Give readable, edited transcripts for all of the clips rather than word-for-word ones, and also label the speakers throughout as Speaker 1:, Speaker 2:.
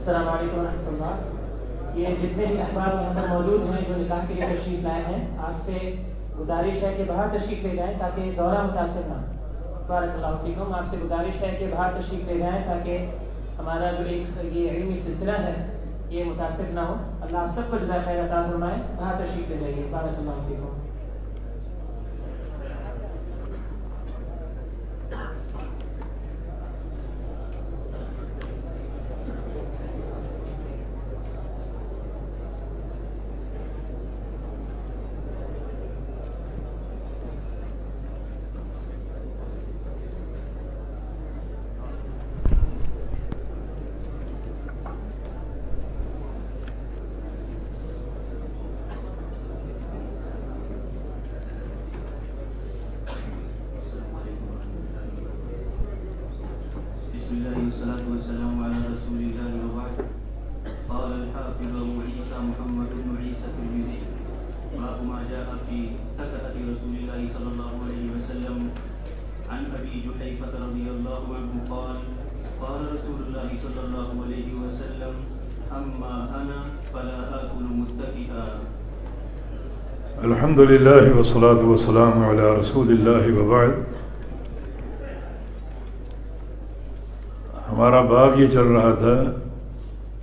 Speaker 1: السلام علیکم ورحمۃ اللہ۔ یہ جتنے بھی احباب یہاں پر موجود ہیں جو نکاح کے لیے تشریف لائے ہیں، آپ سے گزارش ہے کہ باہر تشریف لے جائیں تاکہ دورہ متاثر نہ ہو۔ بارک اللہ فیکم۔ آپ سے گزارش ہے کہ باہر تشریف لے جائیں تاکہ ہمارا جو ایک یہ علمی سلسلہ ہے یہ متاثر نہ ہو۔ اللہ آپ سب کو جزائے خیر عطا فرمائے۔ باہر تشریف لے جائیے۔ بارک اللہ فیکم۔
Speaker 2: والصلاة والسلام على رسول الله وبعد. قال الحافظ أبو عيسى محمد بن عيسى الترمذي: باب ما جاء في تكأة رسول الله صلى الله عليه وسلم. عن أبي جحيفة رضي الله عنه قال: قال رسول الله صلى الله عليه وسلم: أما أنا فلا آكل متكئا.
Speaker 3: الحمد لله والصلاة والسلام على رسول الله وبعد. ہمارا باب یہ چل رہا تھا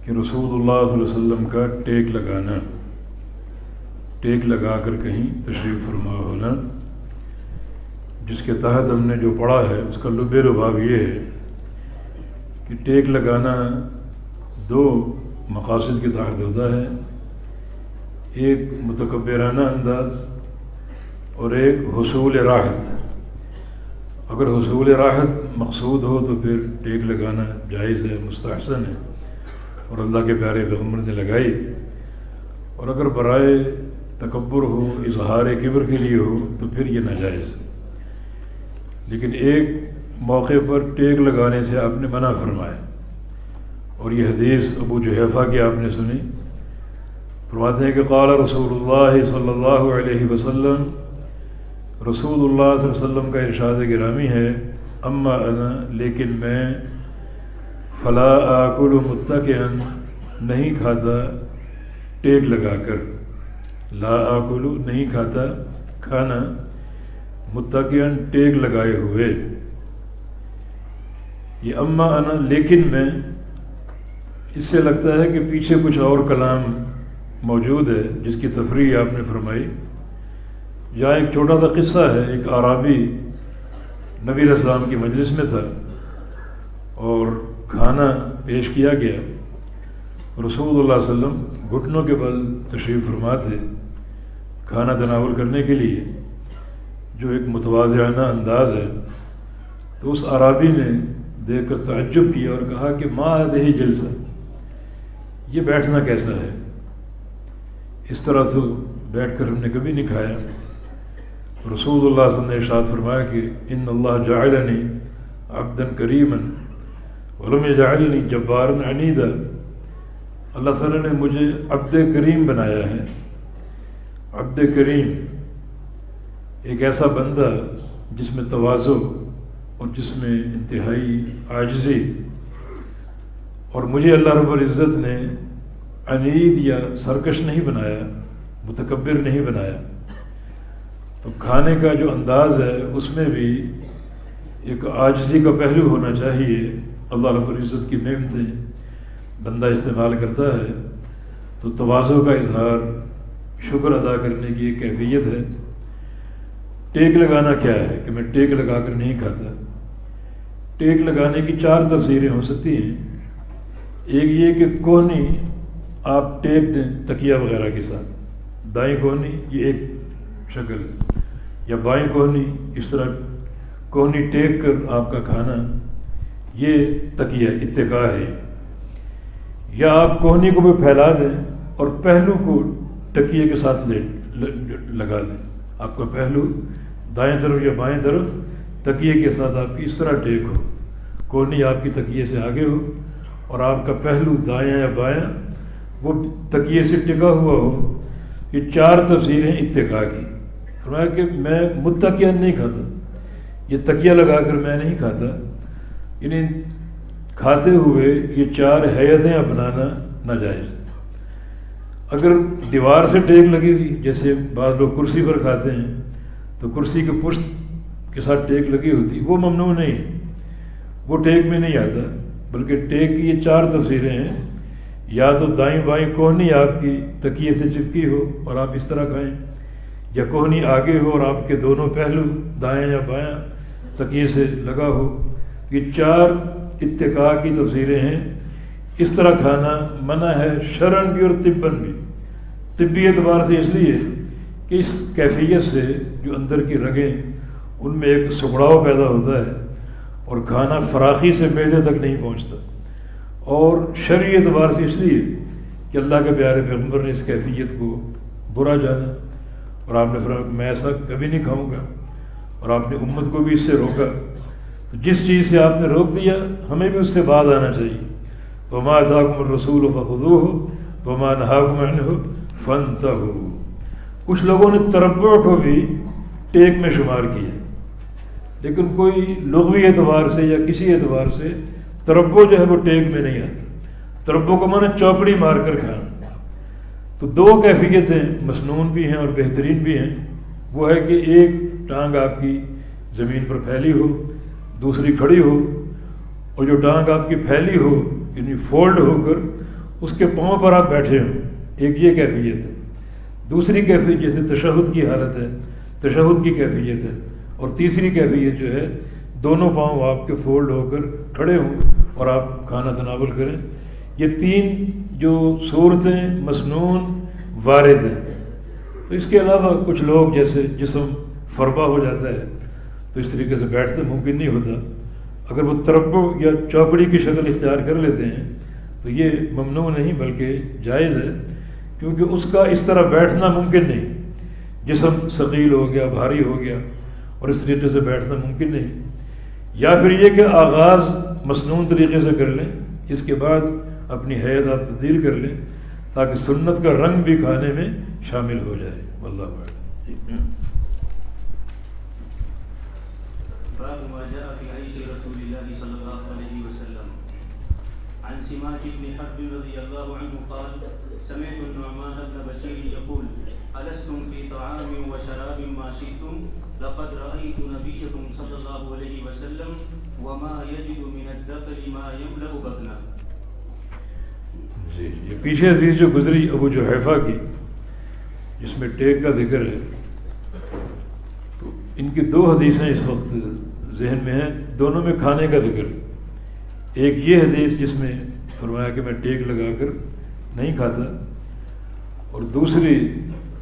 Speaker 3: کہ رسول اللہ صلی اللہ علیہ وسلم کا ٹیک لگانا، ٹیک لگا کر کہیں تشریف فرما ہونا، جس کے تحت ہم نے جو پڑھا ہے اس کا لب لباب یہ ہے کہ ٹیک لگانا دو مقاصد کے تحت ہوتا ہے، ایک متکبرانہ انداز اور ایک حصول راحت۔ اگر حصول راحت مقصود ہو تو پھر ٹیک لگانا جائز ہے، مستحسن ہے، اور اللہ کے پیارے پیغمبر نے لگائی۔ اور اگر برائے تکبر ہو، اظہار کبر کے لیے ہو تو پھر یہ ناجائز۔ لیکن ایک موقع پر ٹیک لگانے سے آپ نے منع فرمایا، اور یہ حدیث ابو جحیفہ کی آپ نے سنی۔ فرماتے ہیں کہ قال رسول اللہ صلی اللہ علیہ وسلم، رسول اللہ صلی اللہ علیہ وسلم کا ارشاد گرامی ہے: اما انا، لیکن میں، فلا آکل متکئا، نہیں کھاتا ٹیک لگا کر، لا آکل نہیں کھاتا کھانا، متکئا ٹیک لگائے ہوئے۔ یہ اما انا لیکن میں، اس سے لگتا ہے کہ پیچھے کچھ اور کلام موجود ہے جس کی تفریح آپ نے فرمائی۔ یہاں ایک چھوٹا سا قصہ ہے۔ ایک اعرابی نبی علیہ السلام کی مجلس میں تھا اور کھانا پیش کیا گیا۔ رسول اللہ علیہ وسلم گھٹنوں کے بل تشریف فرما تھے کھانا تناول کرنے کے لیے، جو ایک متواضعانہ انداز ہے۔ تو اس اعرابی نے دیکھ کر تعجب کیا اور کہا کہ ما هذه جلسہ، یہ بیٹھنا کیسا ہے؟ اس طرح تو بیٹھ کر ہم نے کبھی نہیں کھایا۔ رسول اللہ صلی اللہ علیہ وسلم نے ارشاد فرمایا کہ ان اللہ جعلنی عبدا کریما ولم یجعلنی جبارا عنیدا، اللہ تعالیٰ نے مجھے عبد کریم بنایا ہے۔ عبد کریم ایک ایسا بندہ جس میں تواضع اور جس میں انتہائی عاجزی، اور مجھے اللہ رب العزت نے عنید یا سرکش نہیں بنایا، متکبر نہیں بنایا۔ تو کھانے کا جو انداز ہے اس میں بھی ایک عاجزی کا پہلو ہونا چاہیے۔ اللہ رب العزت کی نعمتیں بندہ استعمال کرتا ہے تو تواضع کا اظہار، شکر ادا کرنے کی ایک کیفیت ہے۔ ٹیک لگانا کیا ہے کہ میں ٹیک لگا کر نہیں کھاتا؟ ٹیک لگانے کی چار تفسیریں ہو سکتی ہیں۔ ایک یہ کہ کوہنی آپ ٹیک دیں تکیہ وغیرہ کے ساتھ، دائیں کوہنی یہ ایک شکل ہے، یا بائیں کوہنی اس طرح کوہنی ٹیک کر آپ کا کھانا، یہ تکیہ اتکا ہے۔ یا آپ کوہنی کو بھی پھیلا دیں اور پہلو کو تکیے کے ساتھ لگا دیں، آپ کا پہلو دائیں طرف یا بائیں طرف تکیے کے ساتھ آپ کی اس طرح ٹیک ہو، کوہنی آپ کی تکیے سے آگے ہو اور آپ کا پہلو دائیں یا بائیں وہ تکیے سے ٹکا ہوا ہو۔ یہ چار تفسیریں اتکا کی۔ فرمایا کہ میں متکئا نہیں کھاتا، یہ تکیہ لگا کر میں نہیں کھاتا، یعنی کھاتے ہوئے یہ 4 ہیئتیں اپنانا ناجائز ہے۔ اگر دیوار سے ٹیک لگی ہوئی، جیسے بعض لوگ کرسی پر کھاتے ہیں تو کرسی کے پشت کے ساتھ ٹیک لگی ہوتی، وہ ممنوع نہیں، وہ ٹیک میں نہیں آتا، بلکہ ٹیک کی یہ 4 تفسیریں ہیں۔ یا تو دائیں بائیں کوہنی آپ کی تکیے سے چپکی ہو اور آپ اس طرح کھائیں، یا کوہنی آگے ہو اور آپ کے دونوں پہلو دائیں یا بایاں تکیے سے لگا ہو۔ یہ 4 اتکاء کی تفسیریں ہیں۔ اس طرح کھانا منع ہے شرعاً بھی اور طباً بھی۔ طبی اعتبار سے اس لیے کہ اس کیفیت سے جو اندر کی رگیں ان میں ایک سکڑاؤ پیدا ہوتا ہے اور کھانا فراخی سے معدے تک نہیں پہنچتا، اور شرعی اعتبار سے اس لیے کہ اللہ کے پیارے پیغمبر نے اس کیفیت کو برا جانا، اور آپ نے فرمایا کہ میں ایسا کبھی نہیں کھاؤں گا، اور آپ نے امت کو بھی اس سے روکا۔ تو جس چیز سے آپ نے روک دیا ہمیں بھی اس سے بعد آنا چاہیے۔ وما آتاکم الرسول فخذوہ وما نہاکم عنہ فانتہوا۔ کچھ لوگوں نے تربع کو بھی ٹیک میں شمار کیا، لیکن کوئی لغوی اعتبار سے یا کسی اعتبار سے تربع جو ہے وہ ٹیک میں نہیں آتا۔ تربع کو معنی چوپڑی مار کر کھانا۔ تو 2 کیفیتیں مسنون بھی ہیں اور بہترین بھی ہیں، وہ ہے کہ ایک ٹانگ آپ کی زمین پر پھیلی ہو، دوسری کھڑی ہو، اور جو ٹانگ آپ کی پھیلی ہو یعنی فولڈ ہو کر اس کے پاؤں پر آپ بیٹھے ہوں، ایک یہ کیفیت ہے۔ دوسری کیفیت جیسے تشہد کی حالت ہے، تشہد کی کیفیت ہے، اور تیسری کیفیت جو ہے دونوں پاؤں آپ کے فولڈ ہو کر کھڑے ہوں اور آپ کھانا تناول کریں۔ یہ 3 جو صورتیں مسنون وارد ہیں۔ تو اس کے علاوہ کچھ لوگ جیسے جسم فربا ہو جاتا ہے تو اس طریقے سے بیٹھتے ممکن نہیں ہوتا، اگر وہ تربع یا چوکڑی کی شکل اختیار کر لیتے ہیں تو یہ ممنوع نہیں بلکہ جائز ہے، کیونکہ اس کا اس طرح بیٹھنا ممکن نہیں، جسم ثقیل ہو گیا، بھاری ہو گیا، اور اس طریقے سے بیٹھنا ممکن نہیں۔ یا پھر یہ کہ آغاز مسنون طریقے سے کر لیں، اس کے بعد اپنی حیت آپ تبدیل کر لیں تاکہ سنت کا رنگ بھی کھانے میں شامل ہو جائے۔ واللہ اعلم۔
Speaker 2: باب ما جاء في عيش رسول الله صلى الله عليه وسلم عن سماك بن حرب رضي الله عنه قال سمعت النعمان بن بشير يقول ألستم في طعام وشراب ما شئتم لقد رأيت نبيكم صلى الله عليه وسلم وما يجد من الدقل ما يملأ بطنه۔
Speaker 3: جی، یہ پیچھے حدیث جو گزری ابو جحیفہ کی جس میں ٹیک کا ذکر ہے، تو ان کی 2 حدیثیں اس وقت ذہن میں ہیں، دونوں میں کھانے کا ذکر۔ ایک یہ حدیث جس میں فرمایا کہ میں ٹیک لگا کر نہیں کھاتا، اور دوسری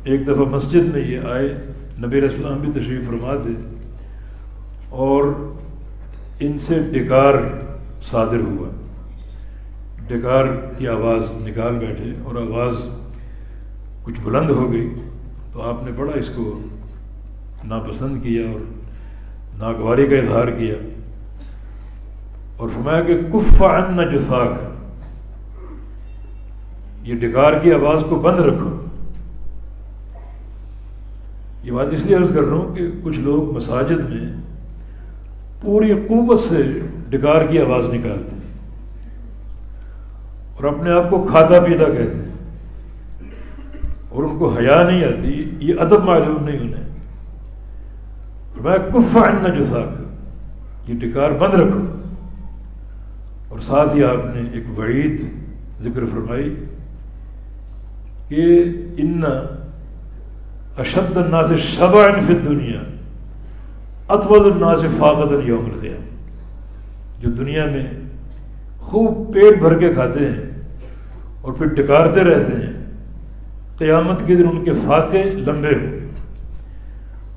Speaker 3: ایک دفعہ مسجد میں یہ آئے، نبی علیہ السلام بھی تشریف فرما تھے، اور ان سے ڈکار صادر ہوا، ڈکار کی آواز نکال بیٹھے اور آواز کچھ بلند ہو گئی، تو آپ نے بڑا اس کو ناپسند کیا اور ناگواری کا اظہار کیا، اور فرمایا کہ کف عنا جثاک، یہ ڈکار کی آواز کو بند رکھو۔ یہ بات اس لیے عرض کر رہا ہوں کہ کچھ لوگ مساجد میں پوری قوت سے ڈکار کی آواز نکالتے ہیں اور اپنے آپ کو کھاتا پیتا کہتے ہیں، اور ان کو حیا نہیں آتی، یہ ادب معلوم نہیں انہیں۔ فرمایا کف عنا جثاک، یہ ڈکار بند رکھو، اور ساتھ ہی آپ نے ایک وعید ذکر فرمائی کہ ان اشد الناس شبعا فی الدنیا اطول الناس فاقۃ یوم القیامہ، جو دنیا میں خوب پیٹ بھر کے کھاتے ہیں اور پھر ڈکارتے رہتے ہیں، قیامت کے دن ان کے فاقے لمبے ہوں گے،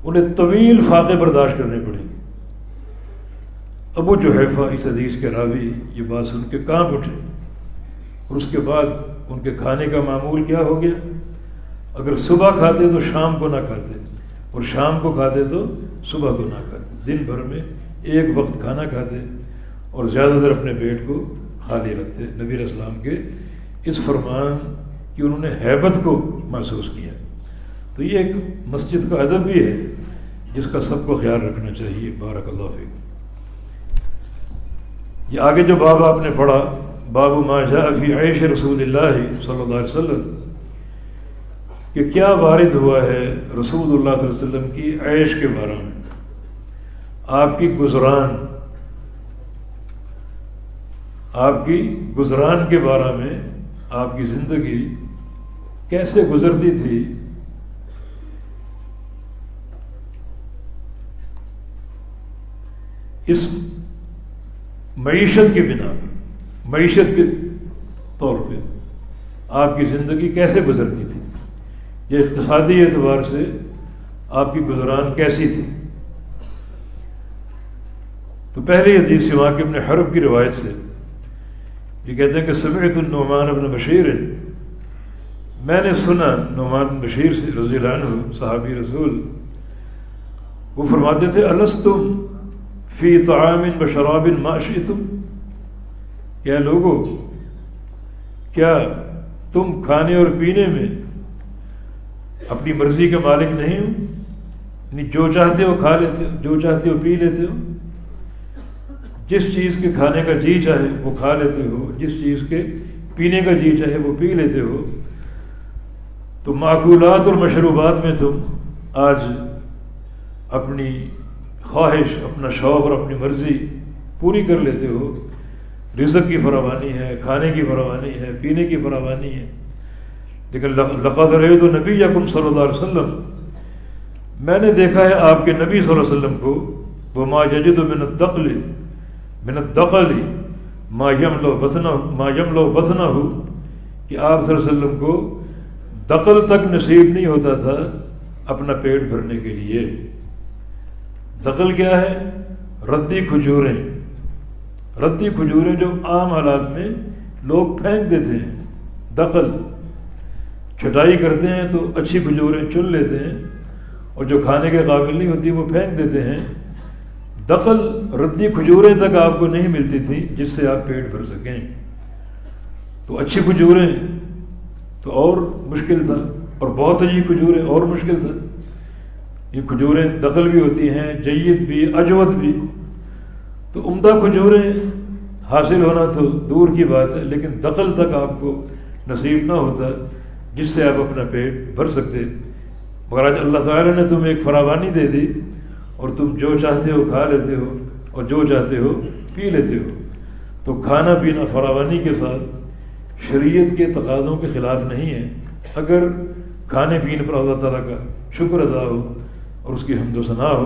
Speaker 3: انہیں طویل فاقے برداشت کرنے پڑیں گے۔ ابو جحیفہ اس حدیث کے راوی یہ بات سن کے کانپ اٹھے، اور اس کے بعد ان کے کھانے کا معمول کیا ہو گیا، اگر صبح کھاتے تو شام کو نہ کھاتے، اور شام کو کھاتے تو صبح کو نہ کھاتے، دن بھر میں ایک وقت کھانا کھاتے اور زیادہ تر اپنے پیٹ کو خالی رکھتے۔ نبی علیہ السلام کے اس فرمان کی انہوں نے ہیبت کو محسوس کیا۔ تو یہ ایک مسجد کا ادب بھی ہے جس کا سب کو خیال رکھنا چاہیے۔ بارک اللہ فیک۔ یہ آگے جو باب آپ نے پڑھا، باب ما جاء فی عیش رسول اللہ صلی اللہ علیہ وسلم، کہ کیا وارد ہوا ہے رسول اللہ صلی اللہ علیہ وسلم کی عیش کے بارے میں، آپ کی گزران کے بارے میں، آپ کی زندگی کیسے گزرتی تھی۔ اس معیشت کی بنا پر، معیشت کے طور پہ آپ کی زندگی کیسے گزرتی تھی، یہ اقتصادی اعتبار سے آپ کی گزران کیسی تھی۔ تو پہلی حدیث سماک ابن حرب کی روایت سے یہ کہتے ہیں کہ سمعت النعمان بن بشیر، میں نے سنا نعمان بن بشیر سے رضی اللہ عنہ، صحابی رسول، وہ فرماتے تھے الستم فی طعام و شراب ما شئتم، کیا لوگو، کیا تم کھانے اور پینے میں اپنی مرضی کے مالک نہیں ہو، یعنی جو چاہتے ہو کھا لیتے ہو، جو چاہتے ہو پی لیتے ہو، جس چیز کے کھانے کا جی چاہے وہ کھا لیتے ہو، جس چیز کے پینے کا جی چاہے وہ پی لیتے ہو۔ تو معقولات اور مشروبات میں تم آج اپنی خواہش، اپنا شوق اور اپنی مرضی پوری کر لیتے ہو، رزق کی فراوانی ہے، کھانے کی فراوانی ہے، پینے کی فراوانی ہے، لیکن لقد رأیت نبیکم صلی اللہ علیہ وسلم، میں نے دیکھا ہے آپ کے نبی صلی اللہ علیہ وسلم کو، وما یجد من الدقل ما یملؤ بطنہ، کہ آپ صلی اللہ علیہ وسلم کو دقل تک نصیب نہیں ہوتا تھا اپنا پیٹ بھرنے کے لیے۔ دقل کیا ہے؟ ردی کھجوریں جو عام حالات میں لوگ پھینک دیتے ہیں۔ دقل چھٹائی کرتے ہیں تو اچھی کھجوریں چن لیتے ہیں، اور جو کھانے کے قابل نہیں ہوتی وہ پھینک دیتے ہیں۔ دقل ردی کھجوریں تک آپ کو نہیں ملتی تھی جس سے آپ پیٹ بھر سکیں، تو اچھی کھجوریں تو اور مشکل تھا، اور بہت اچھی کھجوریں اور مشکل تھا۔ یہ کھجوریں دقل بھی ہوتی ہیں، جید بھی، اجود بھی، تو عمدہ کھجوریں حاصل ہونا تو دور کی بات ہے، لیکن دقل تک آپ کو نصیب نہ ہوتا جس سے آپ اپنا پیٹ بھر سکتے۔ مگر آج اللہ تعالیٰ نے تمہیں ایک فراوانی دے دی، اور تم جو چاہتے ہو کھا لیتے ہو اور جو چاہتے ہو پی لیتے ہو۔ تو کھانا پینا فراوانی کے ساتھ شریعت کے تقاضوں کے خلاف نہیں ہے، اگر کھانے پینے پر اللہ تعالیٰ کا شکر ادا ہو اور اس کی حمد و ثنا ہو۔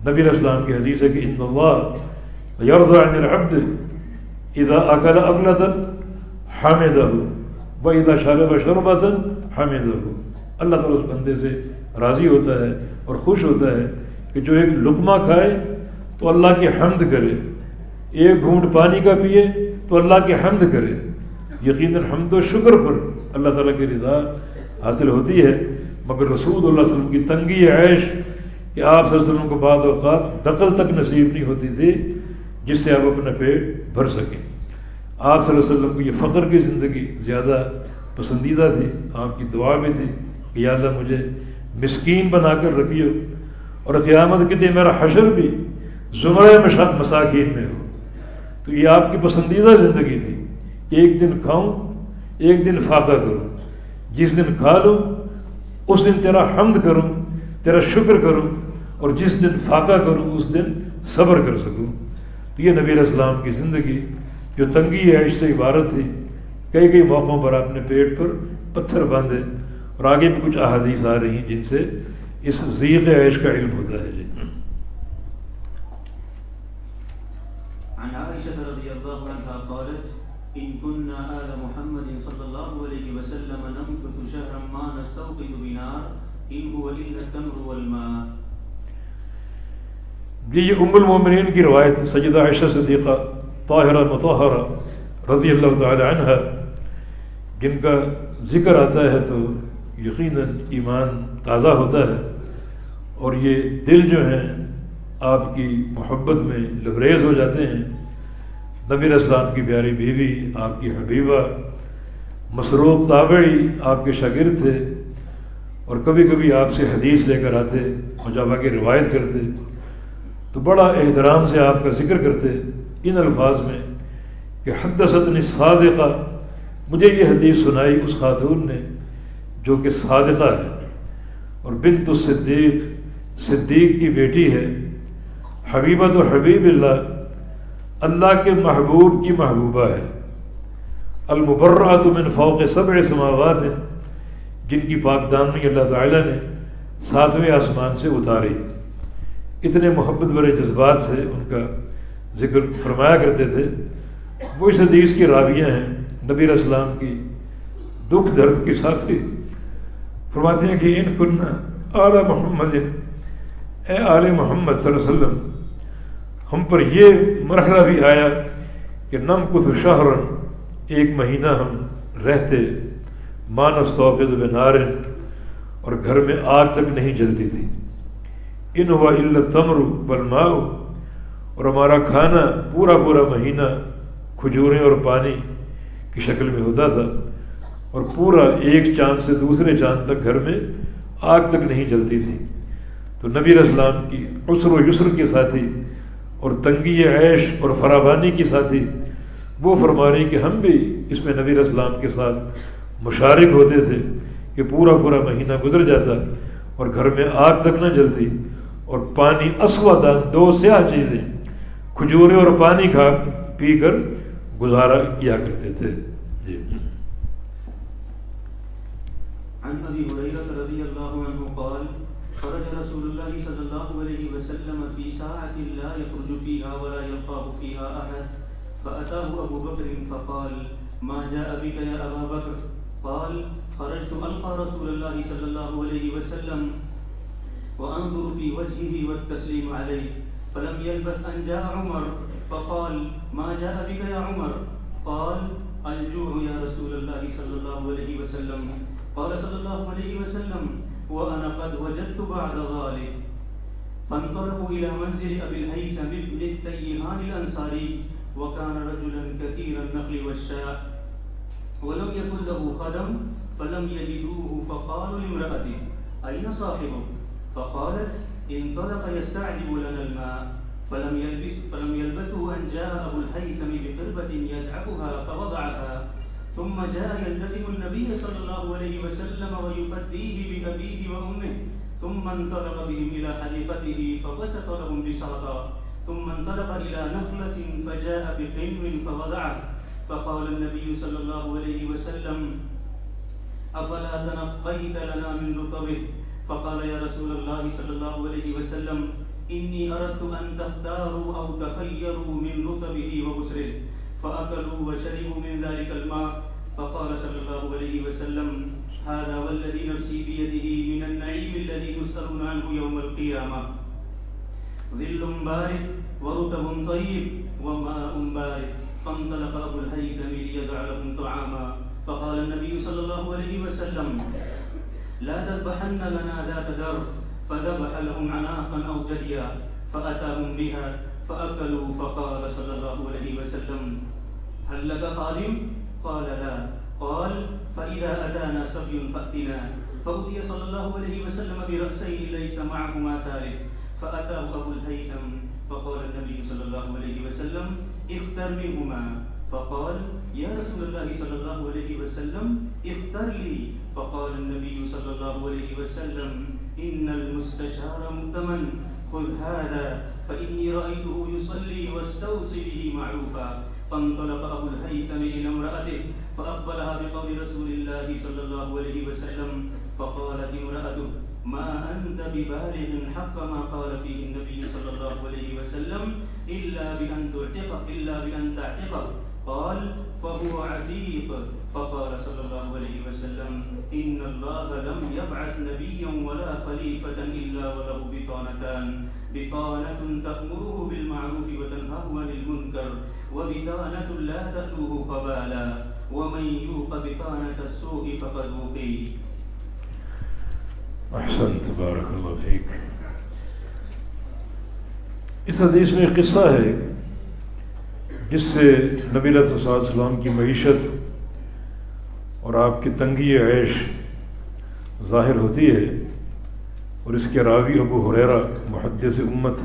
Speaker 3: نبی علیہ السلام کی حدیث ہے کہ ان اللہ یرضی عن العبد اذا اکل اکلۃ حمدہ واذا شرب شربۃ حمدہ، اللہ تعالیٰ اس بندے سے راضی ہوتا ہے اور خوش ہوتا ہے کہ جو ایک لقمہ کھائے تو اللہ کی حمد کرے، ایک گھونٹ پانی کا پیے تو اللہ کی حمد کرے۔ یقیناً حمد و شکر پر اللہ تعالیٰ کی رضا حاصل ہوتی ہے، مگر رسول اللہ صلی اللہ علیہ وسلم کی تنگی عیش کہ آپ صلی اللہ علیہ وسلم کو بعض اوقات دقل تک نصیب نہیں ہوتی تھی جس سے آپ اپنا پیٹ بھر سکیں۔ آپ صلی اللہ علیہ وسلم کو یہ فقر کی زندگی زیادہ پسندیدہ تھی، آپ کی دعا بھی تھی کہ یا اللہ مجھے مسکین بنا کر رکھیو، اور قیامت کے دن میرا حشر بھی زمرہ مساکین میں ہو۔ تو یہ آپ کی پسندیدہ زندگی تھی کہ ایک دن کھاؤں، ایک دن فاقہ کروں، جس دن کھا لوں اس دن تیرا حمد کروں، تیرا شکر کروں، اور جس دن فاقہ کروں اس دن صبر کر سکوں۔ تو یہ نبی علیہ السلام کی زندگی جو تنگی عیش سے عبارت تھی، کئی موقعوں پر آپ نے پیٹ پر پتھر باندھے، اور آگے بھی کچھ احادیث آ رہی ہیں جن سے اس ضیق عیش کا علم ہوتا ہے۔ جی
Speaker 2: عن عائشة رضي الله عنها قالت إن كنا آل محمد صلى الله عليه وسلم نمكث شهرا ما نستوقد بنار إن هو إلا التمر والماء۔
Speaker 3: جی یہ ام المومنین کی روایت سیدہ عائشہ صدیقہ طاہرہ مطہرہ رضی اللہ تعالی عنہ، جن کا ذکر آتا ہے تو یقیناً ایمان تازہ ہوتا ہے، اور یہ دل جو ہیں آپ کی محبت میں لبریز ہو جاتے ہیں۔ نبی علیہ السلام کی پیاری بیوی، آپ کی حبیبہ، مسروق تابعی آپ کے شاگرد تھے، اور کبھی کبھی آپ سے حدیث لے کر آتے اور جب آگے روایت کرتے تو بڑا احترام سے آپ کا ذکر کرتے ان الفاظ میں کہ حدثتنی الصادقہ، مجھے یہ حدیث سنائی اس خاتون نے جو کہ صادقہ ہے اور بنت الصدیق، صدیق کی بیٹی ہے، حبیبۃ و حبیب اللہ، اللہ کے محبوب کی محبوبہ ہے، المبرأۃ من فوق سبع سماوات، جن کی پاک دامنی اللہ تعالیٰ نے 7ویں آسمان سے اتاری۔ اتنے محبت بھرے جذبات سے ان کا ذکر فرمایا کرتے تھے۔ وہ اس حدیث کی راویہ ہیں، نبی علیہ السلام کی دکھ درد کے ساتھی، فرماتے ہیں کہ ان کننا آل محمد، اے آل محمد صلی اللہ علیہ وسلم، ہم پر یہ مرحلہ بھی آیا کہ نمکث شہرا، ایک مہینہ ہم رہتے، ما نستوقد بنار، اور گھر میں آگ تک نہیں جلتی تھی، ان ہوا الا التمر والماء، اور ہمارا کھانا پورا مہینہ کھجوریں اور پانی کی شکل میں ہوتا تھا، اور پورا ایک چاند سے دوسرے چاند تک گھر میں آگ تک نہیں جلتی تھی۔ تو نبی علیہ السلام کی عسر و یسر کے ساتھی اور تنگی عیش اور فراوانی کی ساتھی، وہ فرما رہی کہ ہم بھی اس میں نبی علیہ السلام کے ساتھ مشارک ہوتے تھے کہ پورا مہینہ گزر جاتا اور گھر میں آگ تک نہ جلتی، اور پانی اسودا، 2 سیاہ چیزیں کھجوریں اور پانی کھا پی کر گزارا کیا کرتے تھے۔ جی
Speaker 2: عن ابي هريره رضي الله عنه قال خرج رسول الله صلى الله عليه وسلم في ساعة لا يخرج فيها ولا يلقاه فيها أحد، فأتاه أبو بكر فقال ما جاء بك يا أبا بكر؟ قال خرجت ألقى رسول الله صلى الله عليه وسلم وأنظر في وجهه والتسليم عليه، فلم يلبث أن جاء عمر فقال ما جاء بك يا عمر؟ قال الجوع يا رسول الله صلى الله عليه وسلم۔ قال صلى الله عليه وسلم وأنا قد وجدت بعد ذلك، فانطلقوا إلى منزل أبي الهيثم بن التيهان الأنصاري، وكان رجلا كثير النخل والشاء ولم يكن له خدم، فلم يجدوه فقالوا لامرأته أين صاحبك؟ فقالت انطلق يستعجب لنا الماء، فلم يلبثوا أن جاء أبو الهيثم بقربة يزعقها فوضعها، ثم جاء يلتزم النبي صلى الله عليه وسلم ويفديه بأبيه وأمه، ثم انطلق بهم إلى حديقته فبسط لهم بساطا، ثم انطلق إلى نخلة فجاء بقنو فوضعه، فقال النبي صلى الله عليه وسلم أفلا تنقيت لنا من رطبه؟ فقال يا رسول الله صلى الله عليه وسلم إني أردت أن تختاروا أو تخيروا من رطبه وبسره، فأكلوا وشربوا من ذلك الماء، فقال صلى الله عليه وسلم هذا والذي نفسي بيده من النعيم الذي تسألون عنه يوم القيامة، ظل بارد ورطب طيب وماء بارد، فانطلق أبو الهيثم ليدع لهم طعاما، فقال النبي صلى الله عليه وسلم لا تذبحن لنا ذات در، فذبح لهم عناقا أو جديا، فأتاهم بها فأكلوا، فقال صلى الله عليه وسلم هل لك خادم؟ قال لا، قال فإذا أتانا صبي فأتنا، فأتي صلى الله عليه وسلم برأسين ليس معهما ثالث، فأتاه أبو الهيثم فقال النبي صلى الله عليه وسلم اختر منهما، فقال يا رسول الله صلى الله عليه وسلم اختر لي، فقال النبي صلى الله عليه وسلم إن المستشار مؤتمن، خذ هذا فإني رأيته يصلي واستوصي به معروفا، فانطلق أبو الهيثم إلى امرأته فأقبلها بقول رسول الله صلى الله عليه وسلم، فقالت امرأته ما أنت ببالغ حق ما قال فيه النبي صلى الله عليه وسلم إلا بأن تعتقه، قال فهو عتيق، فقال صلى الله عليه وسلم إن الله لم يبعث نبيا ولا خليفة إلا وله بطانتان، بطانة تأمره بالمعروف وتنهاه عن المنكر، وبطانة لا تألوه خبالا، ومن يوق بطانة السوء فقد وقي۔
Speaker 3: احسنت، بارک اللہ فیک۔ اس حدیث میں ایک قصہ ہے جس سے نبی علیہ السلام کی معیشت اور آپ کی تنگی عیش ظاہر ہوتی ہے، اور اس کے راوی ابو ہریرہ محدث امت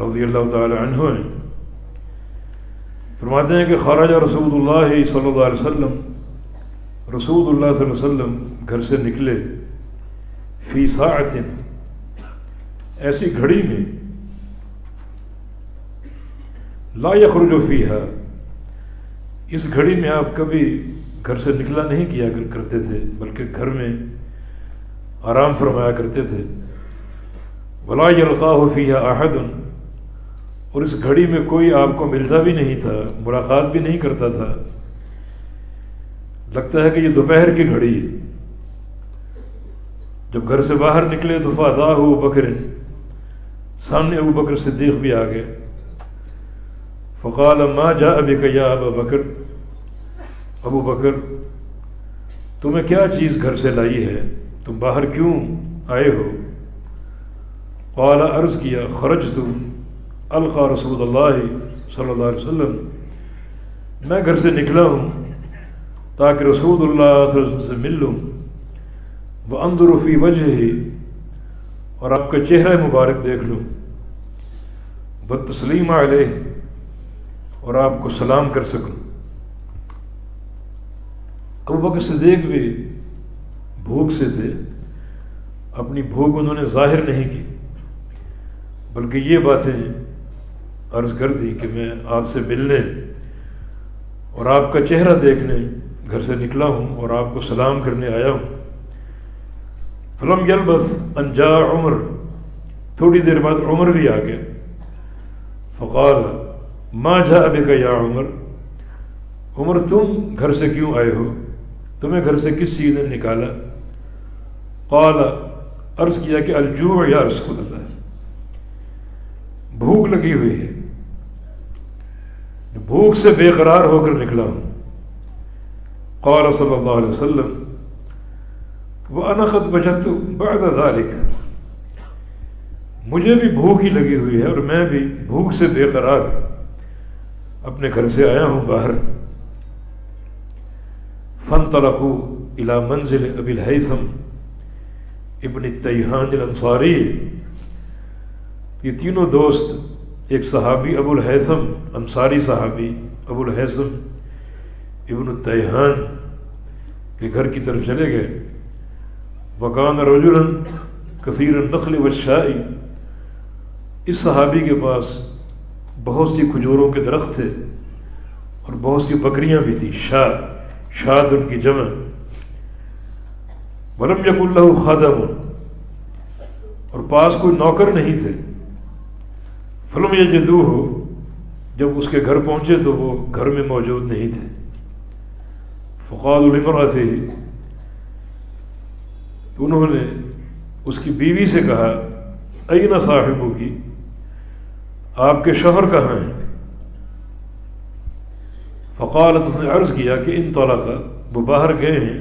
Speaker 3: رضی اللہ تعالی عنہ ہیں۔ فرماتے ہیں کہ خرج رسول اللہ صلی اللہ علیہ وسلم، رسول اللہ صلی اللہ علیہ وسلم گھر سے نکلے، فی ساعت، ایسی گھڑی میں، لا یخرج فیہا، اس گھڑی میں آپ کبھی گھر سے نکلا نہیں کیا کرتے تھے، بلکہ گھر میں آرام فرمایا کرتے تھے، ولا یلقاہ فیہا احد، اور اس گھڑی میں کوئی آپ کو ملتا بھی نہیں تھا، ملاقات بھی نہیں کرتا تھا، لگتا ہے کہ یہ دوپہر کی گھڑی ہے۔ جب گھر سے باہر نکلے تو فاتاہ ابو بکر، سامنے ابو بکر صدیق بھی آ گئے، فقال ما جاء بک یا ابا بکر، ابو بکر تمہیں کیا چیز گھر سے لائی ہے، تم باہر کیوں آئے ہو؟ قال، عرض کیا، خرجت القا رسول اللہ صلی اللہ علیہ وسلم، میں گھر سے نکلا ہوں تاکہ رسول اللہ صلی اللہ علیہ وسلم سے مل لوں، وانظر فی وجہہ، اور آپ کا چہرہ مبارک دیکھ لوں، والتسلیم علیہ، اور آپ کو سلام کر سکوں۔ ابو بکر صدیق بھی بھوک سے تھے، اپنی بھوک انہوں نے ظاہر نہیں کی، بلکہ یہ باتیں عرض کر دی کہ میں آپ سے ملنے اور آپ کا چہرہ دیکھنے گھر سے نکلا ہوں اور آپ کو سلام کرنے آیا ہوں۔ فلم یلبث ان جاء عمر، تھوڑی دیر بعد عمر بھی آ گیا، فقال ما جاء بک یا عمر، عمر تم گھر سے کیوں آئے ہو، تمہیں گھر سے کس چیز نے نکالا؟ قال، عرض کیا کہ الجوع یا رسول اللہ، بھوک لگی ہوئی ہے، بھوک سے بے قرار ہو کر نکلا ہوں۔ قال صلی اللہ علیہ وسلم، وَأَنَا قَدْ وَجَدْتُ بَعْدَ ذَلِكَ، مجھے بھی بھوک ہی لگی ہوئی ہے اور میں بھی بھوک سے بے قرار اپنے گھر سے آیا ہوں باہر۔ فانطلقوا الى منزل ابی الہیثم ابن التیہان الانصاری، یہ تینوں دوست ایک صحابی ابو الہیثم انصاری صحابی ابو الہیثم ابن التیہان کے گھر کی طرف چلے گئے۔ وکان رجلا کثیر النخل والشاء، اس صحابی کے پاس بہت سی کھجوروں کے درخت تھے اور بہت سی بکریاں بھی تھیں، شاد ان کی جمع۔ ولم یکن لہ خادم، اور پاس کوئی نوکر نہیں تھے۔ فلم یجدوہ، جب اس کے گھر پہنچے تو وہ گھر میں موجود نہیں تھے۔ فقالوا لامرأتہ، تو انہوں نے اس کی بیوی سے کہا، این صاحبک، آپ کے شوہر کہاں ہیں؟ فقالت، اس نے عرض کیا کہ انطلق، وہ باہر گئے ہیں،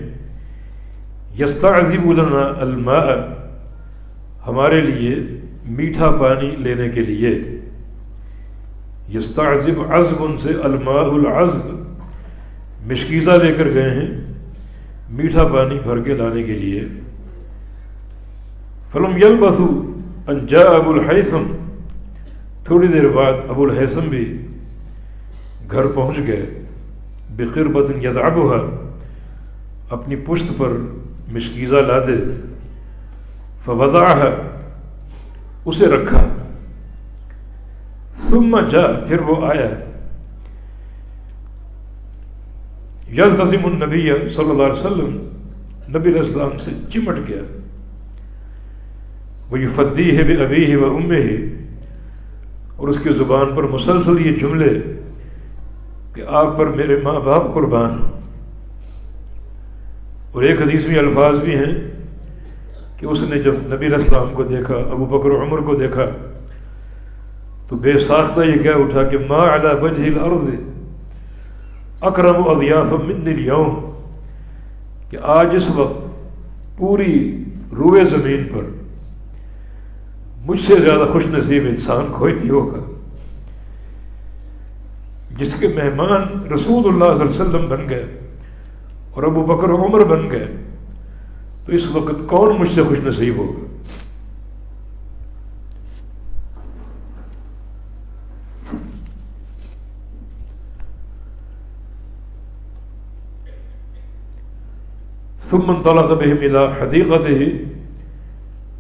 Speaker 3: یستعذب لنا الماء، ہمارے لیے میٹھا پانی لینے کے لیے۔ یستعذب عذب سے الماء العذب، مشکیزہ لے کر گئے ہیں میٹھا پانی بھر کے لانے کے لیے۔ فلم یلبثوا ان جاء ابو الہیثم، تھوڑی دیر بعد ابو الہیثم بھی گھر پہنچ گئے، بقربۃ یدعبها، اپنی پشت پر مشکیزہ لادے، فوضعها، اسے رکھا، ثم جاء، پھر وہ آیا، یلتزم النبی صلی اللہ علیہ وسلم، نبی علیہ السلام سے چمٹ گیا، ویفدیہ بابیہ وامہ، اور اس کی زبان پر مسلسل یہ جملے کہ آپ پر میرے ماں باپ قربان ہوں۔ اور ایک حدیث میں الفاظ بھی ہیں کہ اس نے جب نبی علیہ السلام کو دیکھا، ابو بکر و عمر کو دیکھا، تو بے ساختہ یہ کہہ اٹھا کہ ما علی وجہ الارض اکرم اضیاف منی اليوم، کہ آج اس وقت پوری روئے زمین پر مجھ سے زیادہ خوش نصیب انسان کوئی نہیں ہوگا، جس کے مہمان رسول اللہ صلی اللہ علیہ وسلم بن گئے اور ابو بکر و عمر بن گئے، تو اس وقت کون مجھ سے خوش نصیب ہوگا۔ ثم انطلق بهم الى حدیقته،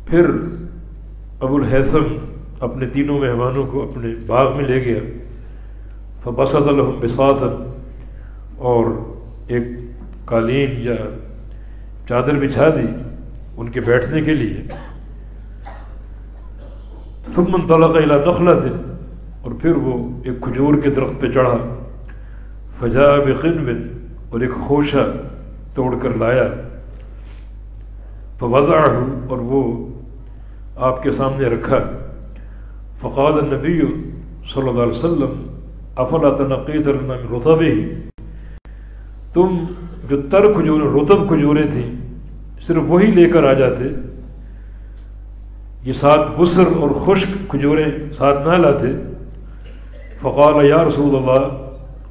Speaker 3: پھر ابو الہیثم اپنے تینوں مہمانوں کو اپنے باغ میں لے گیا. فبسط لهم بساطا، اور ایک قالین یا چادر بچھا دی ان کے بیٹھنے کے لیے. ثم انطلق الى نخلة، اور پھر وہ ایک کھجور کے درخت پہ چڑھا. فجاء بقنب، اور ایک خوشہ توڑ کر لایا. فوضعه، اور وہ آپ کے سامنے رکھا. فقال النبی صلی اللہ علیہ وسلم افلا تنقیت لنا من رطبه، تم جو تر کھجوریں، رطب کھجوریں تھیں، صرف وہی لے کر آ جاتے، یہ ساتھ بسر اور خشک کھجوریں ساتھ نہ لاتے. فقال یا رسول اللہ،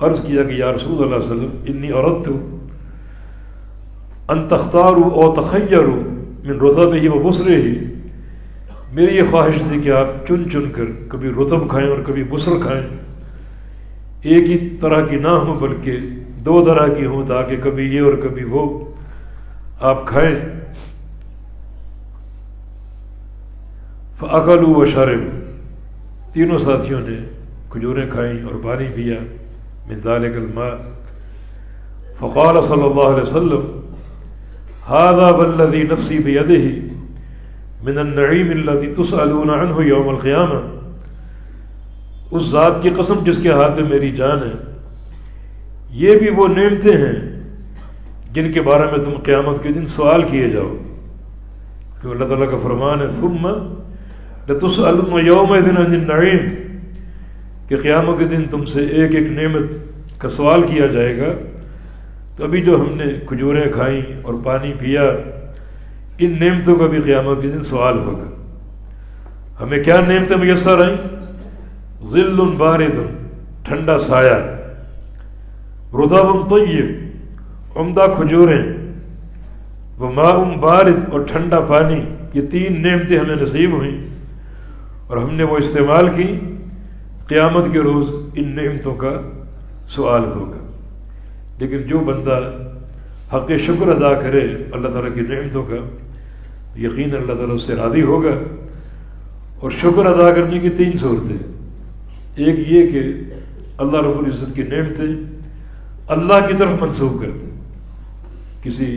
Speaker 3: عرض کیا کہ یا رسول اللہ صلی اللہ علیہ وسلم انی اردت ان تختاروا او تخیروا من رطبه و بسره، میری یہ خواہش تھی کہ آپ چن چن کر کبھی رطب کھائیں اور کبھی بسر کھائیں، ایک ہی طرح کی نہ ہوں بلکہ دو طرح کی ہوں، تاکہ کبھی یہ اور کبھی وہ آپ کھائیں. فاکلوا وشربوا، تینوں ساتھیوں نے کھجوریں کھائیں اور پانی پیا. من ذلك الماء. فقال صلی اللہ علیہ وسلم هذا والذي نفسي بيده من النعيم الذي تسألون عنه يوم القيامة، اس ذات کی قسم جس کے ہاتھ میں میری جان ہے، یہ بھی وہ نعمتیں ہیں جن کے بارے میں تم قیامت کے دن سوال کیے جاؤ. کہ اللہ تعالیٰ کا فرمان ہے ثم لتسألن يومئذ عن النعيم، کہ قیامت کے دن تم سے ایک ایک نعمت کا سوال کیا جائے گا. تو ابھی جو ہم نے کھجوریں کھائیں اور پانی پیا، ان نعمتوں کا بھی قیامت کے دن سوال ہوگا. ہمیں کیا نعمتیں میسر آئیں؟ ظل بارد، ٹھنڈا سایہ، رطب طیب، عمدہ کھجوریں، وماء بارد، اور ٹھنڈا پانی. یہ تین نعمتیں ہمیں نصیب ہوئیں اور ہم نے وہ استعمال کی. قیامت کے روز ان نعمتوں کا سوال ہوگا. لیکن جو بندہ حق شکر ادا کرے اللہ تعالیٰ کی نعمتوں کا، یقین اللہ تعالیٰ اس سے راضی ہوگا. اور شکر ادا کرنے کی تین صورتیں. ایک یہ کہ اللہ رب العزت کی نعمتیں اللہ کی طرف منسوب کر دیں، کسی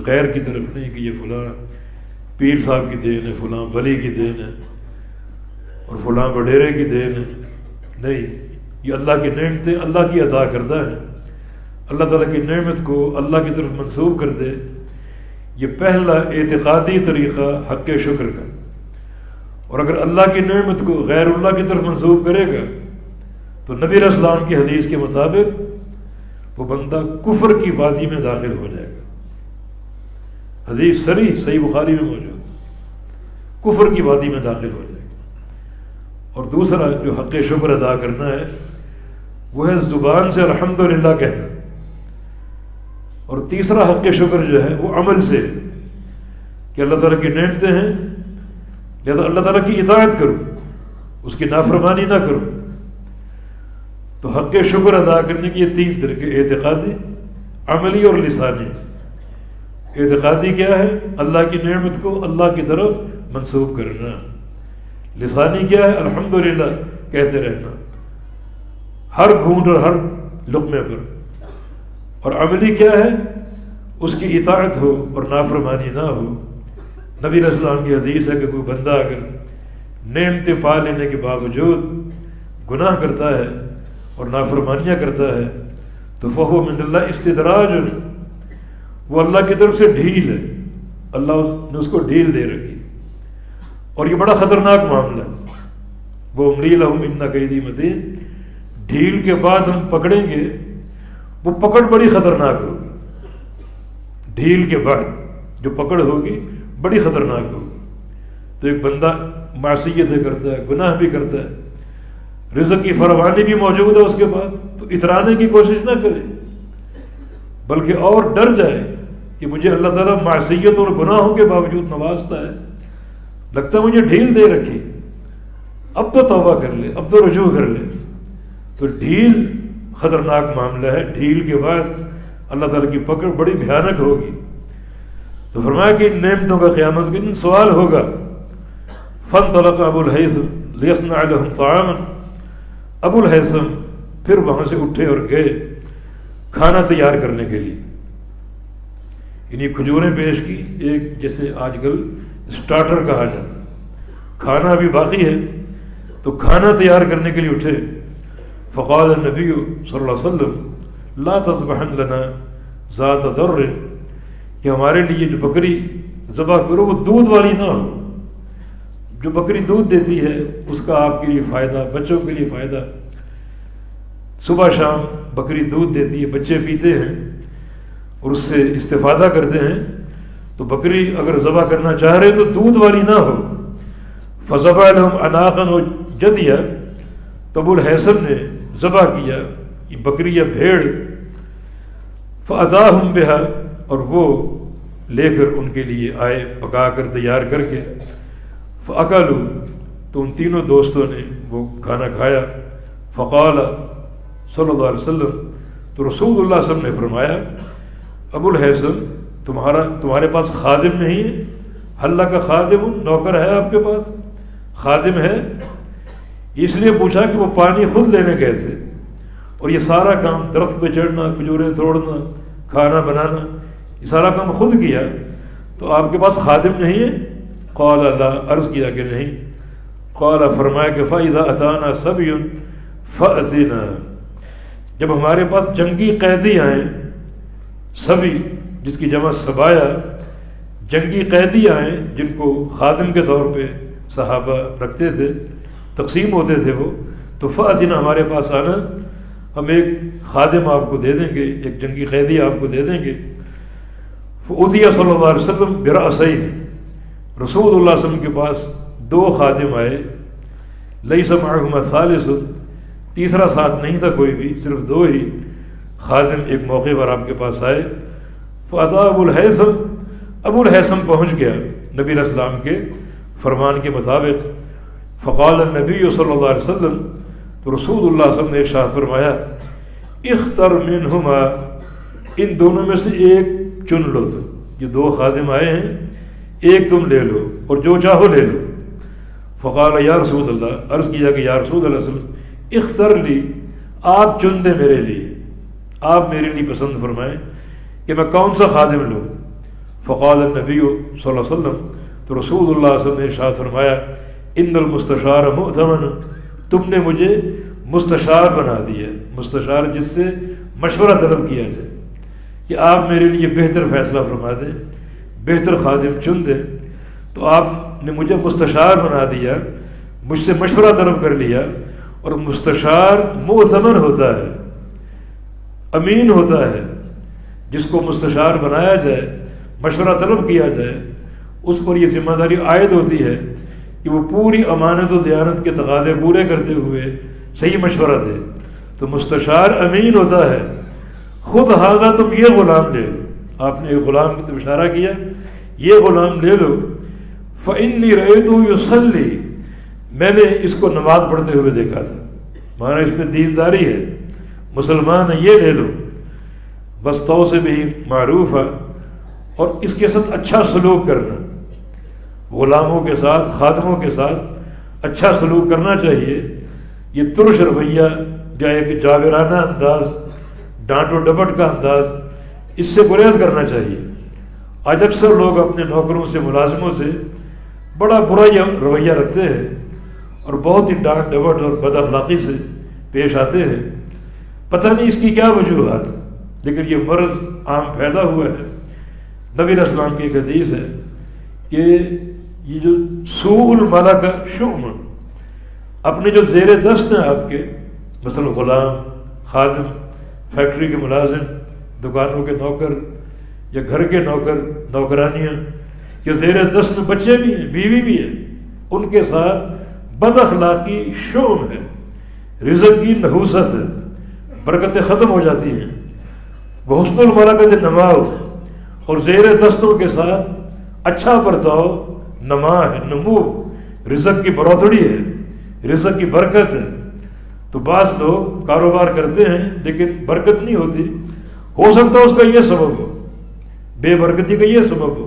Speaker 3: غیر کی طرف نہیں کہ یہ فلاں پیر صاحب کی دین ہے، فلاں ولی کی دین ہے اور فلاں وڈیرے کی دین ہے. نہیں، یہ اللہ کی نعمتیں اللہ کی عطا کردہ ہیں. اللہ تعالیٰ کی نعمت کو اللہ کی طرف منسوب کر دے، یہ پہلا اعتقادی طریقہ حق شکر کا. اور اگر اللہ کی نعمت کو غیر اللہ کی طرف منسوب کرے گا تو نبی علیہ السلام کی حدیث کے مطابق وہ بندہ کفر کی وادی میں داخل ہو جائے گا. حدیث صحیح بخاری میں موجود، کفر کی وادی میں داخل ہو جائے گا. اور دوسرا جو حق شکر ادا کرنا ہے وہ ہے زبان سے الحمدللہ کہنا. اور تیسرا حق شکر جو ہے وہ عمل سے، کہ اللہ تعالیٰ کی نعمتیں ہیں لہذا اللہ تعالیٰ کی اطاعت کرو، اس کی نافرمانی نہ کرو. تو حق شکر ادا کرنے کی یہ تین طریقے، اعتقادی، عملی اور لسانی. اعتقادی کیا ہے؟ اللہ کی نعمت کو اللہ کی طرف منسوب کرنا. لسانی کیا ہے؟ الحمدللہ کہتے رہنا ہر گھونٹ اور ہر لقمے پر. اور عملی کیا ہے؟ اس کی اطاعت ہو اور نافرمانی نہ ہو. نبی علیہ السلام کی حدیث ہے کہ کوئی بندہ اگر نعمتیں پا لینے کے باوجود گناہ کرتا ہے اور نافرمانیاں کرتا ہے تو فہو من اللہ استدراج، وہ اللہ کی طرف سے ڈھیل ہے، اللہ نے اس کو ڈھیل دے رکھی. اور یہ بڑا خطرناک معاملہ ہے. وہ املی لہم ان کیدی متین، ڈھیل کے بعد ہم پکڑیں گے، وہ پکڑ بڑی خطرناک ہوگی. ڈھیل کے بعد جو پکڑ ہوگی بڑی خطرناک ہوگی. تو ایک بندہ معصیتیں کرتا ہے، گناہ بھی کرتا ہے، رزق کی فراوانی بھی موجود ہے اس کے پاس، تو اترانے کی کوشش نہ کرے بلکہ اور ڈر جائے کہ مجھے اللہ تعالیٰ معصیت اور گناہوں کے باوجود نوازتا ہے، لگتا ہے مجھے ڈھیل دے رکھی، اب تو توبہ کر لے، اب تو رجوع کر لے. تو ڈھیل خطرناک معاملہ ہے. ڈھیل کے بعد اللہ تعالیٰ کی پکڑ بڑی بھیانک ہوگی. تو فرمایا کہ ان نعمتوں کا قیامت کے دن سوال ہوگا. فانطلق ابو الہیثم لیصنع لهم طعاما. ابو الہیثم پھر وہاں سے اٹھے اور گئے کھانا تیار کرنے کے لیے. انہیں کھجوریں پیش کی، ایک جیسے آج کل اسٹارٹر کہا جاتا ہے، کھانا ابھی باقی ہے تو کھانا تیار کرنے کے لیے اٹھے. فقال النبی صلی اللہ علیہ وسلم لا تذبحن لنا ذات ضر، کہ ہمارے لیے جو بکری ذبح کرو وہ دودھ والی نہ ہو. جو بکری دودھ دیتی ہے اس کا آپ کے لیے فائدہ، بچوں کے لیے فائدہ. صبح شام بکری دودھ دیتی ہے، بچے پیتے ہیں اور اس سے استفادہ کرتے ہیں. تو بکری اگر ذبح کرنا چاہ رہے تو دودھ والی نہ ہو. فذبح لهم اناقا جدیا، تو ابو الہیثم نے ذبح کیا یہ بکری یا بھیڑ. فاتاہم بها، اور وہ لے کر ان کے لیے آئے پکا کر تیار کر کے. فاکلوا، تو ان تینوں دوستوں نے وہ کھانا کھایا. فقال صلی اللہ علیہ وسلم، تو رسول اللہ صلی اللہ علیہ وسلم نے فرمایا ابو الہیثم تمہارے پاس خادم نہیں ہے؟ حلہ کا خادم، نوکر ہے آپ کے پاس؟ خادم ہے؟ اس لیے پوچھا کہ وہ پانی خود لینے گئے تھے اور یہ سارا کام درخت پہ چڑھنا، کھجوریں توڑنا، کھانا بنانا، یہ سارا کام خود کیا، تو آپ کے پاس خادم نہیں ہے؟ قال لا، عرض کیا کہ نہیں. قال، فرمایا کہ فَإِذَا أَتَانَا صَبِيٌّ فَأْتِنَا، جب ہمارے پاس جنگی قیدی آئیں، سبی جس کی جمع سبایا، جنگی قیدی آئیں جن کو خادم کے طور پہ صحابہ رکھتے تھے، تقسیم ہوتے تھے وہ، تو فَأْتِنَا، ہمارے پاس آنا، ہم ایک خادم آپ کو دے دیں گے، ایک جنگی قیدی آپ کو دے دیں گے. فَأُتِيَ صلی اللہ علیہ وسلم بِرَأْسَيْنِ، رسول اللہ صلی اللہ علیہ وسلم کے پاس دو خادم آئے. لَيْسَ مَعَهُمَا ثَالِثٌ، تیسرا ساتھ نہیں تھا کوئی بھی، صرف دو ہی خادم ایک موقع پر آپ کے پاس آئے. فَأَتَى ابو الہیثم، ابو الہیثم پہنچ گیا نبی علیہ السلام کے فرمان کے مطابق. فقال النبی صلی اللہ علیہ وسلم، تو رسول اللہ صلی اللہ علیہ وسلم نے ارشاد فرمایا اختر منہما، ان دونوں میں سے ایک چن لو. تو یہ دو خادم آئے ہیں، ایک تم لے لو اور جو چاہو لے لو. فقال یا رسول اللہ، عرض کیا کہ یا رسول اللہ صلی اللہ علیہ وسلم اختر لی، آپ چن دیں میرے لیے، آپ میرے لیے پسند فرمائیں کہ میں کون سا خادم لوں. فقال النبی صلی اللہ علیہ وسلم، تو رسول اللہ صلی اللہ علیہ وسلم نے ارشاد فرمایا ان المستشار مؤتمن، تم نے مجھے مستشار بنا دیا. مستشار جس سے مشورہ طلب کیا جائے کہ آپ میرے لیے بہتر فیصلہ فرما دیں، بہتر خادم چن دیں. تو آپ نے مجھے مستشار بنا دیا، مجھ سے مشورہ طلب کر لیا. اور مستشار مؤتمن ہوتا ہے، امین ہوتا ہے. جس کو مستشار بنایا جائے، مشورہ طلب کیا جائے، اس پر یہ ذمہ داری عائد ہوتی ہے کہ وہ پوری امانت و دیانت کے تقاضے پورے کرتے ہوئے صحیح مشورہ دے. تو مستشار امین ہوتا ہے. خود حاضہ تم یہ غلام لے لو، آپ نے ایک غلام کی طرف اشارہ کیا، یہ غلام لے لو. فإنی رأیتہ یصلی، میں نے اس کو نماز پڑھتے ہوئے دیکھا تھا، مانا اس میں دینداری ہے، مسلمان ہے، یہ لے لو. وَاسْتَوْصِ بِهِ معروفا، اور اس کے ساتھ اچھا سلوک کرنا، غلاموں کے ساتھ، خادموں کے ساتھ اچھا سلوک کرنا چاہیے. یہ ترش رویہ یا ایک جابرانہ انداز، ڈانٹ و ڈپٹ کا انداز، اس سے گریز کرنا چاہیے. آج اکثر لوگ اپنے نوکروں سے، ملازموں سے بڑا برا رویہ رکھتے ہیں اور بہت ہی ڈانٹ ڈپٹ اور بد اخلاقی سے پیش آتے ہیں. پتہ نہیں اس کی کیا وجوہات، لیکن یہ مرض عام پیدا ہوا ہے. نبی علیہ السلام کی ایک حدیث ہے کہ یہ جو سوء الملک شؤم، اپنے جو زیر دست ہیں آپ کے، مثلا غلام، خادم، فیکٹری کے ملازم، دکانوں کے نوکر یا گھر کے نوکر، نوکرانیاں، یا زیر دست میں بچے بھی ہیں، بیوی بھی ہے، ان کے ساتھ بد اخلاقی شؤم ہے، رزق کی نحوست ہے، برکتیں ختم ہو جاتی ہیں. وہ حسن الملکۃ نماؤ، اور زیر دستوں کے ساتھ اچھا برتاؤ نما ہے، نمو، رزق کی بڑھوتری ہے، رزق کی برکت ہے. تو بعض لوگ کاروبار کرتے ہیں لیکن برکت نہیں ہوتی. ہو سکتا ہے اس کا یہ سبب ہو، بے برکتی کا یہ سبب ہو.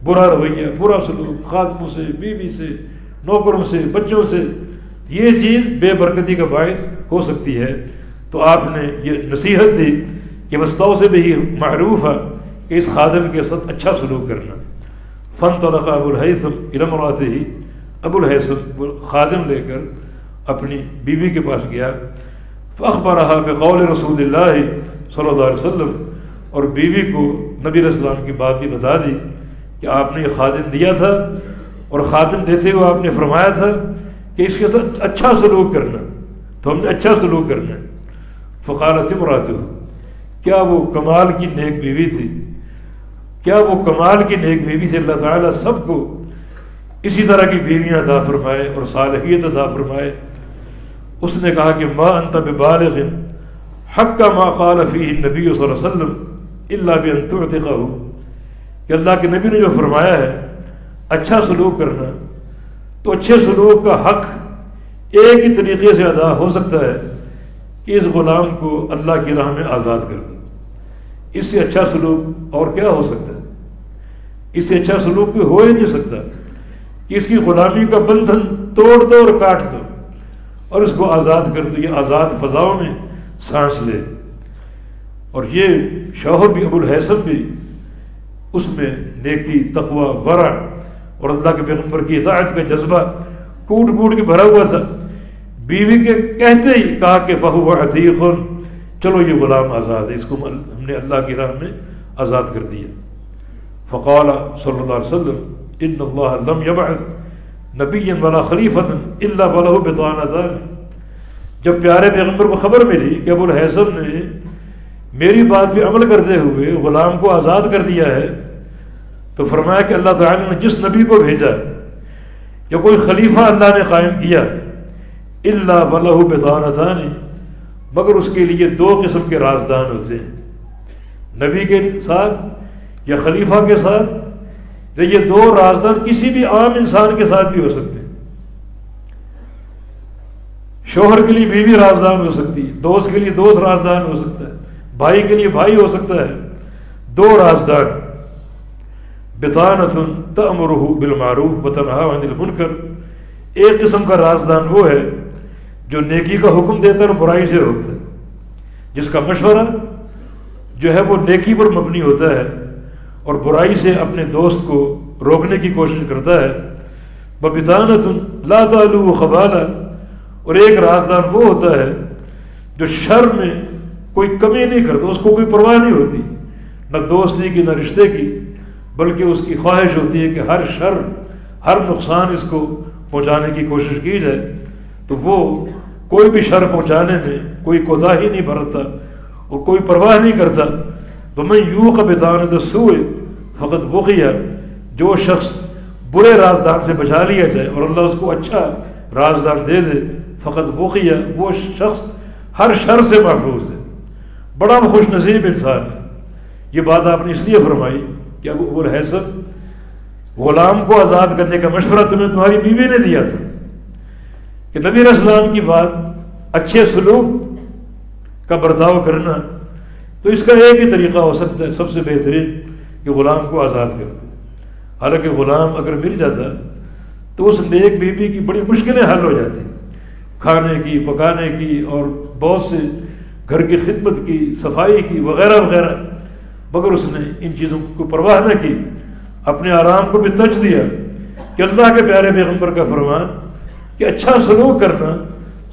Speaker 3: برا رویہ، برا سلوک خادموں سے، بیوی سے، نوکروں سے، بچوں سے، یہ چیز بے برکتی کا باعث ہو سکتی ہے۔ تو آپ نے یہ نصیحت دی کہ وستوصی بہ معروف ہے کہ اس خادم کے ساتھ اچھا سلوک کرنا۔ فانطلق ابو الہیثم الی امرأتہ، ابو الہیثم خادم لے کر اپنی بیوی کے پاس گیا، فاخبرها بقول رسول اللہ صلی اللہ علیہ وسلم، اور بیوی کو نبی علیہ السلام کی بات بھی بتا دی کہ آپ نے یہ خادم دیا تھا، اور خادم دیتے ہوئے آپ نے فرمایا تھا کہ اس کے ساتھ اچھا سلوک کرنا، تو ہم نے اچھا سلوک کرنا ہے۔ فقالت امرأتہ، کیا وہ کمال کی نیک بیوی تھی، کیا وہ کمال کی نیک بیوی تھی؟ اللہ تعالیٰ سب کو اسی طرح کی بیویاں عطا فرمائے اور صالحیت عطا فرمائے۔ اس نے کہا کہ ما انت ببالغ حق ما قال فیہ النبی صلی اللہ علیہ وسلم الا بان تعتقہ، کہ اللہ کے نبی نے جو فرمایا ہے اچھا سلوک کرنا، تو اچھے سلوک کا حق ایک ہی طریقے سے ادا ہو سکتا ہے کہ اس غلام کو اللہ کی راہ میں آزاد کر دو۔ اس سے اچھا سلوک اور کیا ہو سکتا ہے؟ اس سے اچھا سلوک کوئی ہو ہی نہیں سکتا کہ اس کی غلامی کا بندھن توڑ دو اور کاٹ دو اور اس کو آزاد کر دو، یہ آزاد فضاؤں میں سانس لے۔ اور یہ شوہر بھی، ابو الہیثم بھی، اس میں نیکی، تقوی، ورع اور اللہ کے پیغمبر کی اطاعت کا جذبہ کوٹ کوٹ کے بھرا ہوا تھا۔ بیوی کے کہتے ہی کہا کہ فہو عتیق، چلو یہ غلام آزاد ہے، اس کو ہم نے اللہ کی راہ میں آزاد کر دیا۔ فقال صلی اللہ علیہ وسلم ان اللہ لم یبعث نبیا ولا خلیفۃ الا ولہ بطانتان، جب پیارے پیغمبر کو خبر ملی کہ ابو الہیثم نے میری بات پہ عمل کرتے ہوئے غلام کو آزاد کر دیا ہے، تو فرمایا کہ اللہ تعالیٰ نے جس نبی کو بھیجا یا کوئی خلیفہ اللہ نے قائم کیا، الا ولہ بطانتان، مگر اس کے لیے دو قسم کے رازدان ہوتے ہیں، نبی کے ساتھ یا خلیفہ کے ساتھ، یا یہ دو رازدان کسی بھی عام انسان کے ساتھ بھی ہو سکتے ہیں۔ شوہر کے لیے بیوی رازدان ہو سکتی ہے، دوست کے لیے دوست رازدان ہو سکتا ہے، بھائی کے لیے بھائی ہو سکتا ہے، دو رازدان۔ بطانۃ تأمرہ بالمعروف وتنہی عن المنکر، ایک قسم کا رازدان وہ ہے جو نیکی کا حکم دیتا ہے اور برائی سے روکتا ہے، جس کا مشورہ جو ہے وہ نیکی پر مبنی ہوتا ہے اور برائی سے اپنے دوست کو روکنے کی کوشش کرتا ہے۔ وبطانۃ لا تعلو خبالہ، اور ایک رازدان وہ ہوتا ہے جو شر میں کوئی کمی نہیں کرتا، اس کو کوئی پرواہ نہیں ہوتی، نہ دوستی کی نہ رشتے کی، بلکہ اس کی خواہش ہوتی ہے کہ ہر شر، ہر نقصان اس کو پہنچانے کی کوشش کی جائے، تو وہ کوئی بھی شر پہنچانے میں کوئی کوتاہی نہیں برتتا اور کوئی پرواہ نہیں کرتا۔ وَمَن یوق بطانۃ السوء فقد وقی، جو شخص برے رازدان سے بچا لیا جائے اور اللہ اس کو اچھا رازدان دے دے، فقد وقی، وہ شخص ہر شر سے محفوظ ہے، بڑا خوش نصیب انسان ہے۔ یہ بات آپ نے اس لیے فرمائی کہ ابو الہیثم غلام کو آزاد کرنے کا مشورہ تمہیں تمہاری بیوی نے دیا تھا، کہ نبی علیہ السلام کی بات اچھے سلوک کا برتاؤ کرنا، تو اس کا ایک ہی طریقہ ہو سکتا ہے سب سے بہترین کہ غلام کو آزاد کر دے۔ حالانکہ غلام اگر مل جاتا تو اس نیک بیوی کی بڑی مشکلیں حل ہو جاتی، کھانے کی، پکانے کی اور بہت سے گھر کی خدمت کی، صفائی کی وغیرہ وغیرہ، مگر اس نے ان چیزوں کو پرواہ نہ کی، اپنے آرام کو بھی ترجیح دیا کہ اللہ کے پیارے پیغمبر کا فرمان کہ اچھا سلوک کرنا،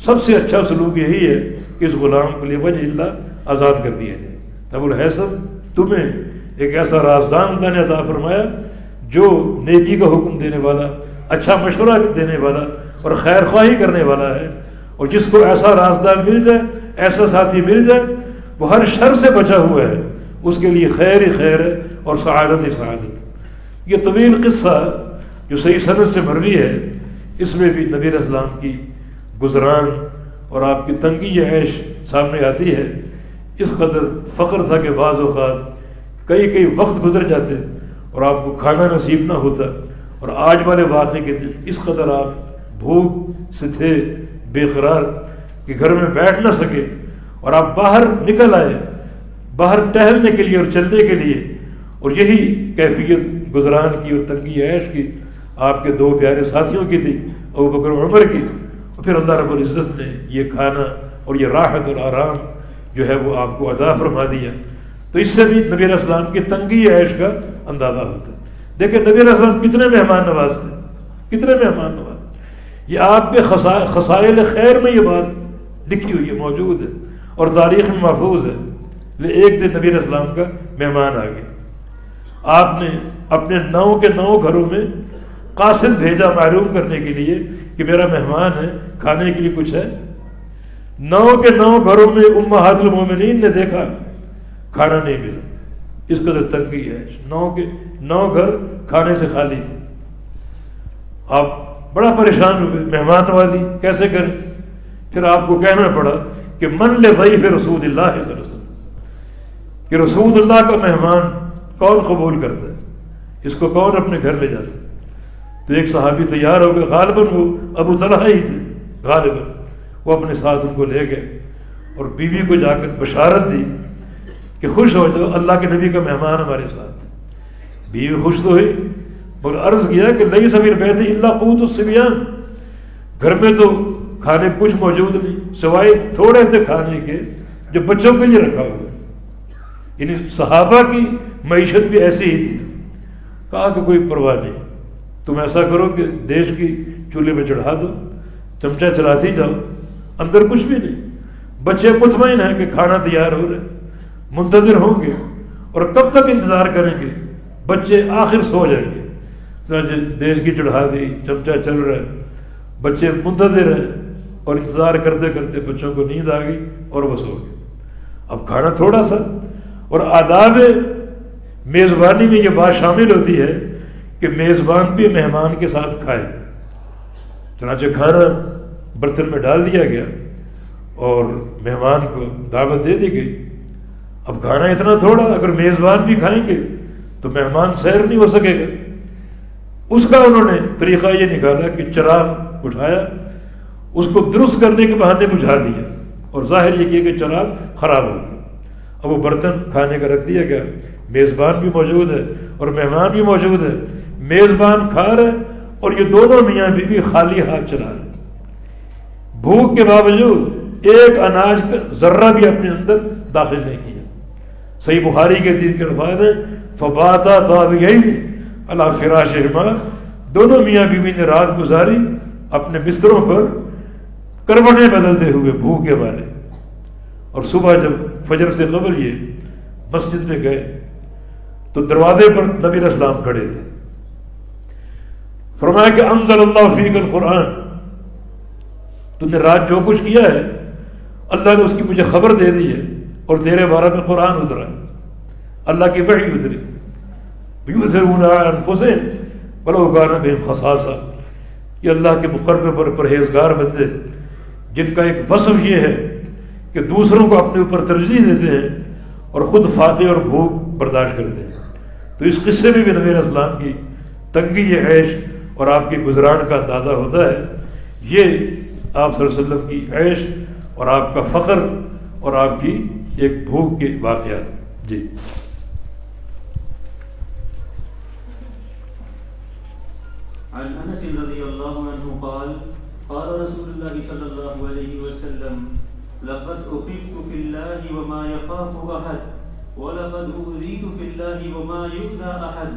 Speaker 3: سب سے اچھا سلوک یہی ہے کہ اس غلام کو لے وجہ اللہ آزاد کر دیا جائے۔ ابو الہیثم، تمہیں ایک ایسا رازدان اللہ نے عطا فرمایا جو نیکی کا حکم دینے والا، اچھا مشورہ دینے والا اور خیر خواہی کرنے والا ہے، اور جس کو ایسا رازدان مل جائے، ایسا ساتھی مل جائے، وہ ہر شر سے بچا ہوا ہے، اس کے لیے خیر ہی خیر ہے اور سعادت ہی سعادت۔ یہ طویل قصہ جو صحیح سند سے مروی ہے، اس میں بھی نبی علیہ السلام کی گزران اور آپ کی تنگی عیش سامنے آتی ہے۔ اس قدر فقر تھا کہ بعض اوقات کئی وقت گزر جاتے اور آپ کو کھانا نصیب نہ ہوتا، اور آج والے واقعے کے دن اس قدر آپ بھوک سے تھے، بے قرار، کہ گھر میں بیٹھ نہ سکے، اور آپ باہر نکل آئے، باہر ٹہلنے کے لیے اور چلنے کے لیے، اور یہی کیفیت گزران کی اور تنگی عیش کی آپ کے دو پیارے ساتھیوں کی تھی، ابوبکر و عمر کی، اور پھر اللہ رب العزت نے یہ کھانا اور یہ راحت اور آرام جو ہے وہ آپ کو عطا فرما دیا۔ تو اس سے بھی نبی علیہ السلام کی تنگی عیش کا اندازہ ہوتا ہے۔ دیکھیں نبی علیہ السلام کتنے مہمان نواز تھے، کتنے مہمان نواز۔ یہ آپ کے خصائل خیر میں یہ بات لکھی ہوئی ہے، موجود ہے اور تاریخ میں محفوظ ہے۔ ایک دن نبی علیہ السلام کا مہمان آ گیا، آپ نے اپنے 9 کے 9 گھروں میں قاصد بھیجا معلوم کرنے کے لیے کہ میرا مہمان ہے، کھانے کے لیے کچھ ہے۔ 9 کے 9 گھروں میں امہات المومنین نے دیکھا کھانا نہیں ملا، اس قدر تنگی ہے۔ 9 کے 9 گھر کھانے سے خالی تھے۔ آپ بڑا پریشان ہوئے، مہمان نوازی کیسے کریں؟ پھر آپ کو کہنا پڑا کہ من لضیف رسول اللہ صلی اللہ علیہ وسلم، کہ رسول اللہ کا مہمان کون قبول کرتا ہے، اس کو کون اپنے گھر لے جاتا ہے؟ تو ایک صحابی تیار ہو گئے، غالباً وہ ابو طلحہ ہی تھے، غالباً وہ اپنے ساتھ ان کو لے گئے اور بیوی کو جا کر بشارت دی کہ خوش ہو جاؤ، اللہ کے نبی کا مہمان ہمارے ساتھ۔ بیوی خوش تو ہوئی اور عرض کیا کہ لیس فی البیت الا قوت الصبیان، گھر میں تو کھانے کچھ موجود نہیں سوائے تھوڑے سے کھانے کے جو بچوں کے لیے رکھا ہوا ہے۔ یعنی صحابہ کی معیشت بھی ایسی ہی تھی۔ کہا کہ کوئی پرواہ نہیں، تم ایسا کرو کہ دیش کی چولہے میں چڑھا دو، چمچہ چلاتی جاؤ، اندر کچھ بھی نہیں، بچے مطمئن ہیں کہ کھانا تیار ہو رہے، منتظر ہوں گے، اور کب تک انتظار کریں گے؟ بچے آخر سو جائیں گے۔ دیش کی چڑھا دی، چمچہ چل رہا ہے، بچے منتظر ہیں، اور انتظار کرتے کرتے بچوں کو نیند آ گئی اور وہ سو گئے۔ اب کھانا تھوڑا سا، اور آداب میزبانی میں یہ بات شامل ہوتی ہے کہ میزبان بھی مہمان کے ساتھ کھائے۔ چنانچہ کھانا برتن میں ڈال دیا گیا اور مہمان کو دعوت دے دی گئی۔ اب کھانا اتنا تھوڑا، اگر میزبان بھی کھائیں گے تو مہمان سیر نہیں ہو سکے گا۔ اس کا انہوں نے طریقہ یہ نکالا کہ چراغ اٹھایا، اس کو درست کرنے کے بہانے بجھا دیا، اور ظاہر یہ کیا کہ چراغ خراب ہو گیا۔ اب وہ برتن کھانے کا رکھ دیا گیا، میزبان بھی موجود ہے اور مہمان بھی موجود ہے۔ میزبان کھا رہے اور یہ دونوں میاں بیوی خالی ہاتھ چلا رہے، بھوک کے باوجود ایک اناج کا ذرہ بھی اپنے اندر داخل نہیں کیا۔ صحیح بخاری کے حدیث کے الفاظ ہیں فباتا طاویین علی فراشہما، دونوں میاں بیوی نے رات گزاری اپنے بستروں پر کروٹیں بدلتے ہوئے بھوک کے مارے۔ اور صبح جب فجر سے قبل یہ مسجد میں گئے تو دروازے پر نبی علیہ السلام کھڑے تھے۔ فرمایا کہ انزل اللہ فیک القرآن، تم نے رات جو کچھ کیا ہے اللہ نے اس کی مجھے خبر دے دی ہے، اور تیرے بارے میں قرآن اترا، اللہ کی وحی اتری۔ یؤثرون علی انفسہم ولو کان بہم خصاصہ، یہ اللہ کے مقرر پر پرہیزگار بندے جن کا ایک وصف یہ ہے کہ دوسروں کو اپنے اوپر ترجیح دیتے ہیں اور خود فاقے اور بھوک برداشت کرتے ہیں۔ تو اس قصے میں بھی نبی علیہ السلام کی تنگی عیش اور آپ کے گزران کا اندازہ ہوتا ہے۔ یہ آپ صلی اللہ علیہ وسلم کی عیش اور آپ کا فقر اور آپ کی ایک بھوک کے واقعات۔ جی
Speaker 2: عن انس رضی اللہ عنہ قال قال رسول اللہ صلی اللہ علیہ وسلم لقد أخفت في الله وما يخاف أحد ولقد أوذيت في الله وما يؤذى أحد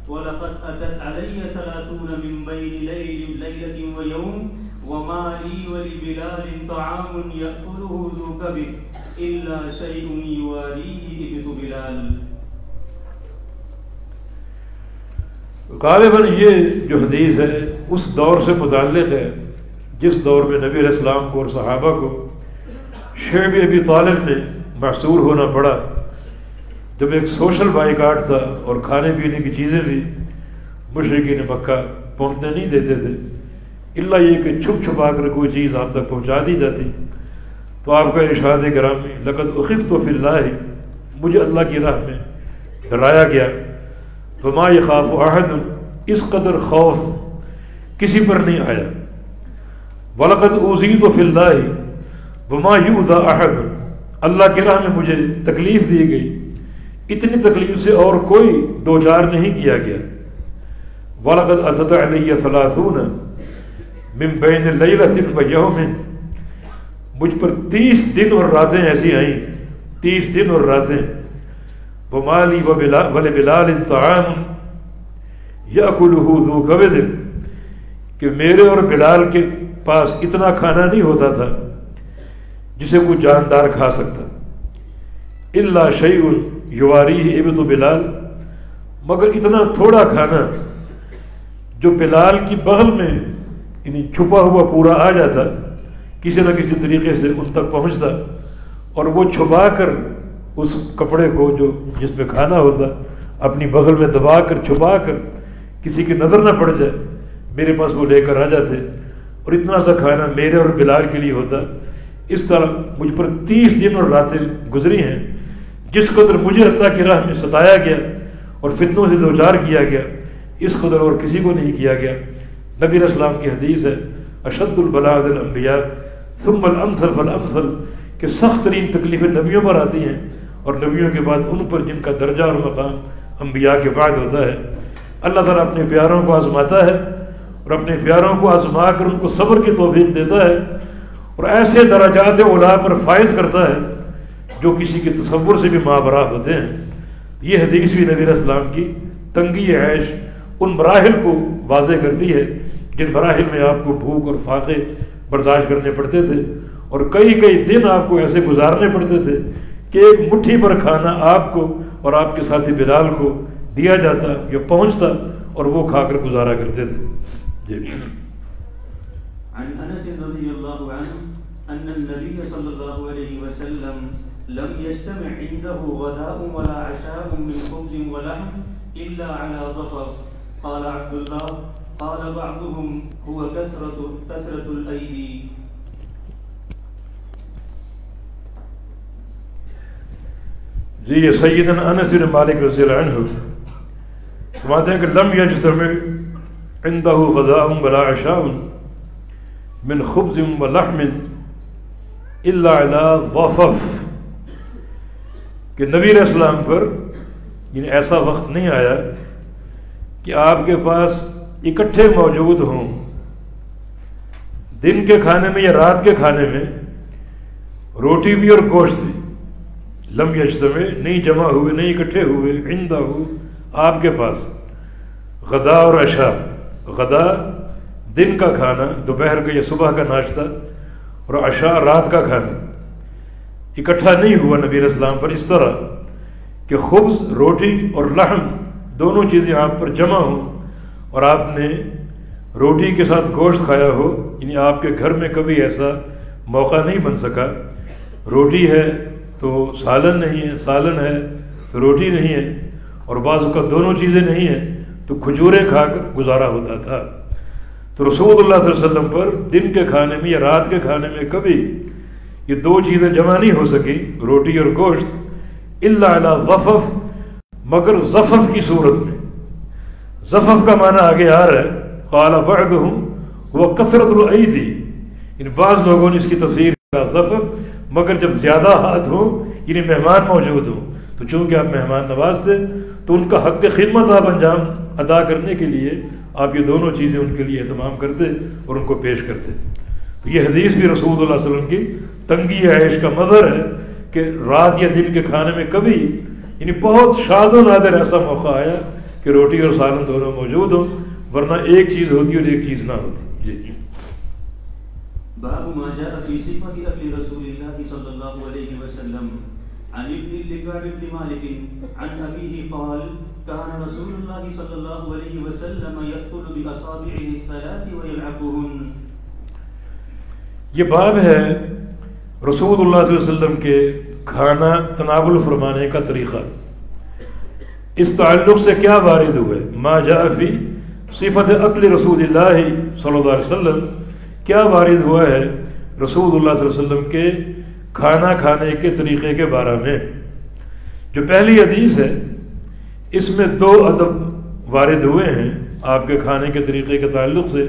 Speaker 2: ولقد أتت علي 30 من بين ليلة ويوم وما لي ولبلال طعام يأكله ذو كبد إلا شيء يواريه إبط بلال۔
Speaker 3: غالباً یہ جو حدیث ہے اس دور سے متعلق ہے جس دور میں نبی علیہ السلام کو اور صحابہ کو شعب ابی طالب میں محصور ہونا پڑا، جب ایک سوشل بائیکاٹ تھا اور کھانے پینے کی چیزیں بھی مشرکین مکہ پہنچنے نہیں دیتے تھے، الا یہ کہ چھپ چھپا کر کوئی چیز آپ تک پہنچا دی جاتی۔ تو آپ کا ارشاد گرامی لقد اخفت فی اللہ، مجھے اللہ کی راہ میں ڈرایا گیا، فما یخاف احد، اس قدر خوف کسی پر نہیں آیا، ولقد اوذیت فی اللہ وما یؤذی احد، اللہ کی راہ میں مجھے تکلیف دی گئی، اتنی تکلیف سے اور کوئی دو چار نہیں کیا گیا، وَلَقَدْ أَتَتْ عَلَيَّ ثَلَاثُونَ مِن بَيْنِ لَيْلَةٍ وَيَوْمٍ، مجھ پر 30 دن اور راتیں ایسی آئیں، 30 دن اور راتیں. وَمَا لِي وَلِبِلَالٍ طَعَامٌ يَأْكُلُهُ ذُو كَبَدٍ، کہ میرے اور بلال کے پاس اتنا کھانا نہیں ہوتا تھا جسے کوئی جاندار کھا سکتا. إِلَّا شَيْءٌ يُوَارِيهِ إِبْطُ بلال، مگر اتنا تھوڑا کھانا جو بلال کی بغل میں یعنی چھپا ہوا پورا آ جاتا، کسی نہ کسی طریقے سے ان تک پہنچتا، اور وہ چھپا کر اس کپڑے کو جو جس میں کھانا ہوتا اپنی بغل میں دبا کر چھپا کر کسی کی نظر نہ پڑ جائے، میرے پاس وہ لے کر آ جاتے، اور اتنا سا کھانا میرے اور بلال کے لیے ہوتا. اس طرح مجھ پر 30 دن اور راتیں گزری ہیں. جس قدر مجھے اللہ کی راہ میں ستایا گیا اور فتنوں سے دوچار کیا گیا، اس قدر اور کسی کو نہیں کیا گیا. نبی علیہ السلام کی حدیث ہے اشد البلاء الانبیاء ثم الامثل فالامثل، کہ سخت ترین تکلیفیں نبیوں پر آتی ہیں اور نبیوں کے بعد ان پر جن کا درجہ اور مقام انبیاء کے بعد ہوتا ہے. اللہ تعالیٰ اپنے پیاروں کو آزماتا ہے اور اپنے پیاروں کو آزما کر ان کو صبر کی توفیق دیتا ہے اور ایسے درجات اولیٰ پر فائز کرتا ہے جو کسی کے تصور سے بھی مابرہ ہوتے ہیں. یہ حدیث بھی نبی علیہ السلام کی تنگی عیش ان مراحل کو واضح کرتی ہے جن مراحل میں آپ کو بھوک اور فاقے برداشت کرنے پڑتے تھے، اور کئی کئی دن آپ کو ایسے گزارنے پڑتے تھے کہ ایک مٹھی پر کھانا آپ کو اور آپ کے ساتھی بلال کو دیا جاتا یا پہنچتا اور وہ کھا کر گزارا کرتے تھے. جی.
Speaker 2: عن انس رضی اللہ عنہ ان النبی صلی اللہ علیہ وسلم لم يجتمع عنده غداء ولا عشاء من خبز ولحم الا على ظفر. قال عبد الله قال بعضهم هو كثرة الايدي.
Speaker 3: جی یہ سیدنا انس بن مالک رضی اللہ عنہ فرماتے ہیں کہ لم یجتمع عنده غداء ولا عشاء من خبز ولحم الا على ضفف، کہ نبی علیہ السلام پر یعنی ایسا وقت نہیں آیا کہ آپ کے پاس اکٹھے موجود ہوں دن کے کھانے میں یا رات کے کھانے میں روٹی بھی اور گوشت بھی. لم یجتمع نہیں جمع ہوئے نہیں اکٹھے ہوئے عندہ آپ کے پاس غدا اور عشاء. غدا دن کا کھانا دوپہر کا یا صبح کا ناشتہ اور عشاء رات کا کھانا اکٹھا نہیں ہوا نبی علیہ السلام پر اس طرح کہ خبز روٹی اور لحم دونوں چیزیں آپ پر جمع ہوں اور آپ نے روٹی کے ساتھ گوشت کھایا ہو. یعنی آپ کے گھر میں کبھی ایسا موقع نہیں بن سکا. روٹی ہے تو سالن نہیں ہے، سالن ہے تو روٹی نہیں ہے، اور بعض اوقات دونوں چیزیں نہیں ہیں تو کھجوریں کھا کر گزارا ہوتا تھا. تو رسول اللہ صلی اللہ علیہ وسلم پر دن کے کھانے میں یا رات کے کھانے میں کبھی یہ دو چیزیں جمع نہیں ہو سکی روٹی اور گوشت الا علی ضفف، مگر ضفف کی صورت میں. ضفف کا معنی آگے آ رہا ہے قال بعضهم هو کثرت الایدی، ان بعض لوگوں نے اس کی تفسیر کیا ضفف مگر جب زیادہ ہاتھ ہوں یعنی مہمان موجود ہوں تو چونکہ آپ مہمان نواز تھے تو ان کا حق خدمت آپ انجام ادا کرنے کے لیے آپ یہ دونوں چیزیں ان کے لیے اہتمام کرتے اور ان کو پیش کرتے. تو یہ حدیث بھی رسول اللہ علیہ وسلم کی تنگی عیش کا مظہر ہے کہ رات یا دن کے کھانے میں کبھی یعنی بہت شاد و نادر ایسا موقع آیا کہ روٹی اور سالن دونوں موجود ہوں، ورنہ ایک چیز ہوتی اور ایک چیز نہ ہوتی. جی.
Speaker 2: باب ما جاء في صفة أكل رسول الله صلى الله عليه وسلم. عن ابن لكعب بن مالك عن أبيه قال كان رسول الله صلى الله عليه وسلم يأكل بأصابعه الثلاث ويلعقهن.
Speaker 3: یہ باب ہے رسول اللہ صلی اللہ علیہ وسلم کے کھانا تناول فرمانے کا طریقہ. اس تعلق سے کیا وارد ہوئے؟ ما جاء فی صفت اکل رسول اللہ صلی اللہ علیہ وسلم، کیا وارد ہوا ہے رسول اللہ صلی اللہ علیہ وسلم کے کھانا کھانے کے طریقے کے بارے میں. جو پہلی حدیث ہے اس میں دو ادب وارد ہوئے ہیں آپ کے کھانے کے طریقے کے تعلق سے.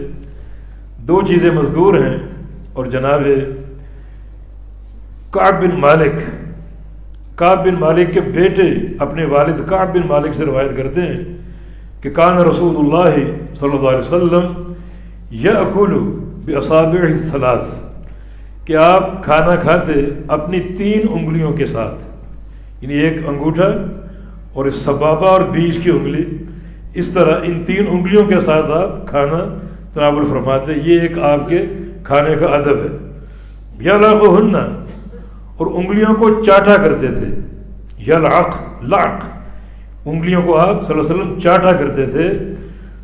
Speaker 3: دو چیزیں مذکور ہیں اور جناب کعب بن مالک کے بیٹے اپنے والد کعب بن مالک سے روایت کرتے ہیں کہ کان رسول اللہ صلی اللہ علیہ وسلم یأکل بأصابعہ الثلاث، کہ آپ کھانا کھاتے اپنی 3 انگلیوں کے ساتھ، یعنی ایک انگوٹھا اور اس سبابہ اور بیچ کی انگلی، اس طرح ان 3 انگلیوں کے ساتھ آپ کھانا تناول فرماتے. یہ ایک آپ کے کھانے کا ادب ہے. یلعقہن، اور انگلیوں کو چاٹا کرتے تھے. یلعق، لعق، انگلیوں کو آپ صلی اللہ علیہ وسلم چاٹا کرتے تھے.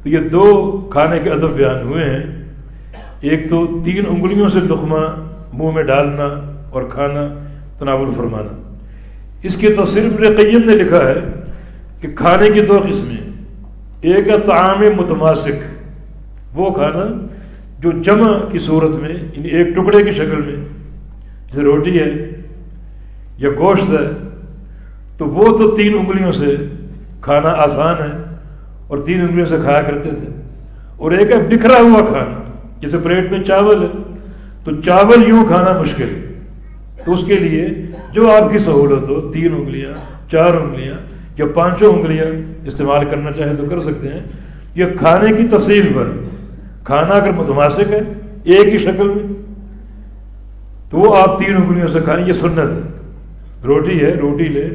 Speaker 3: تو یہ 2 کھانے کے ادب بیان ہوئے ہیں. ایک تو 3 انگلیوں سے لقمہ منہ میں ڈالنا اور کھانا تناول فرمانا. اس کی تفسیر ابن قیم نے لکھا ہے کہ کھانے کی 2 قسمیں. ایک ہے طعام متماسک، وہ کھانا جو جمع کی صورت میں، یعنی ایک ٹکڑے کی شکل میں، جیسے روٹی ہے یا گوشت ہے، تو وہ تو 3 انگلیوں سے کھانا آسان ہے اور 3 انگلیوں سے کھایا کرتے تھے. اور ایک ہے بکھرا ہوا کھانا، جیسے پلیٹ میں چاول ہے تو چاول یوں کھانا مشکل ہے. تو اس کے لیے جو آپ کی سہولت ہو، 3 انگلیاں، 4 انگلیاں یا 5 انگلیاں استعمال کرنا چاہیں تو کر سکتے ہیں. یہ کھانے کی تفصیل پر، کھانا اگر متماسک ہے ایک ہی شکل میں تو وہ آپ 3 انگلیوں سے کھائیں، یہ سنت ہے. روٹی ہے، روٹی لیں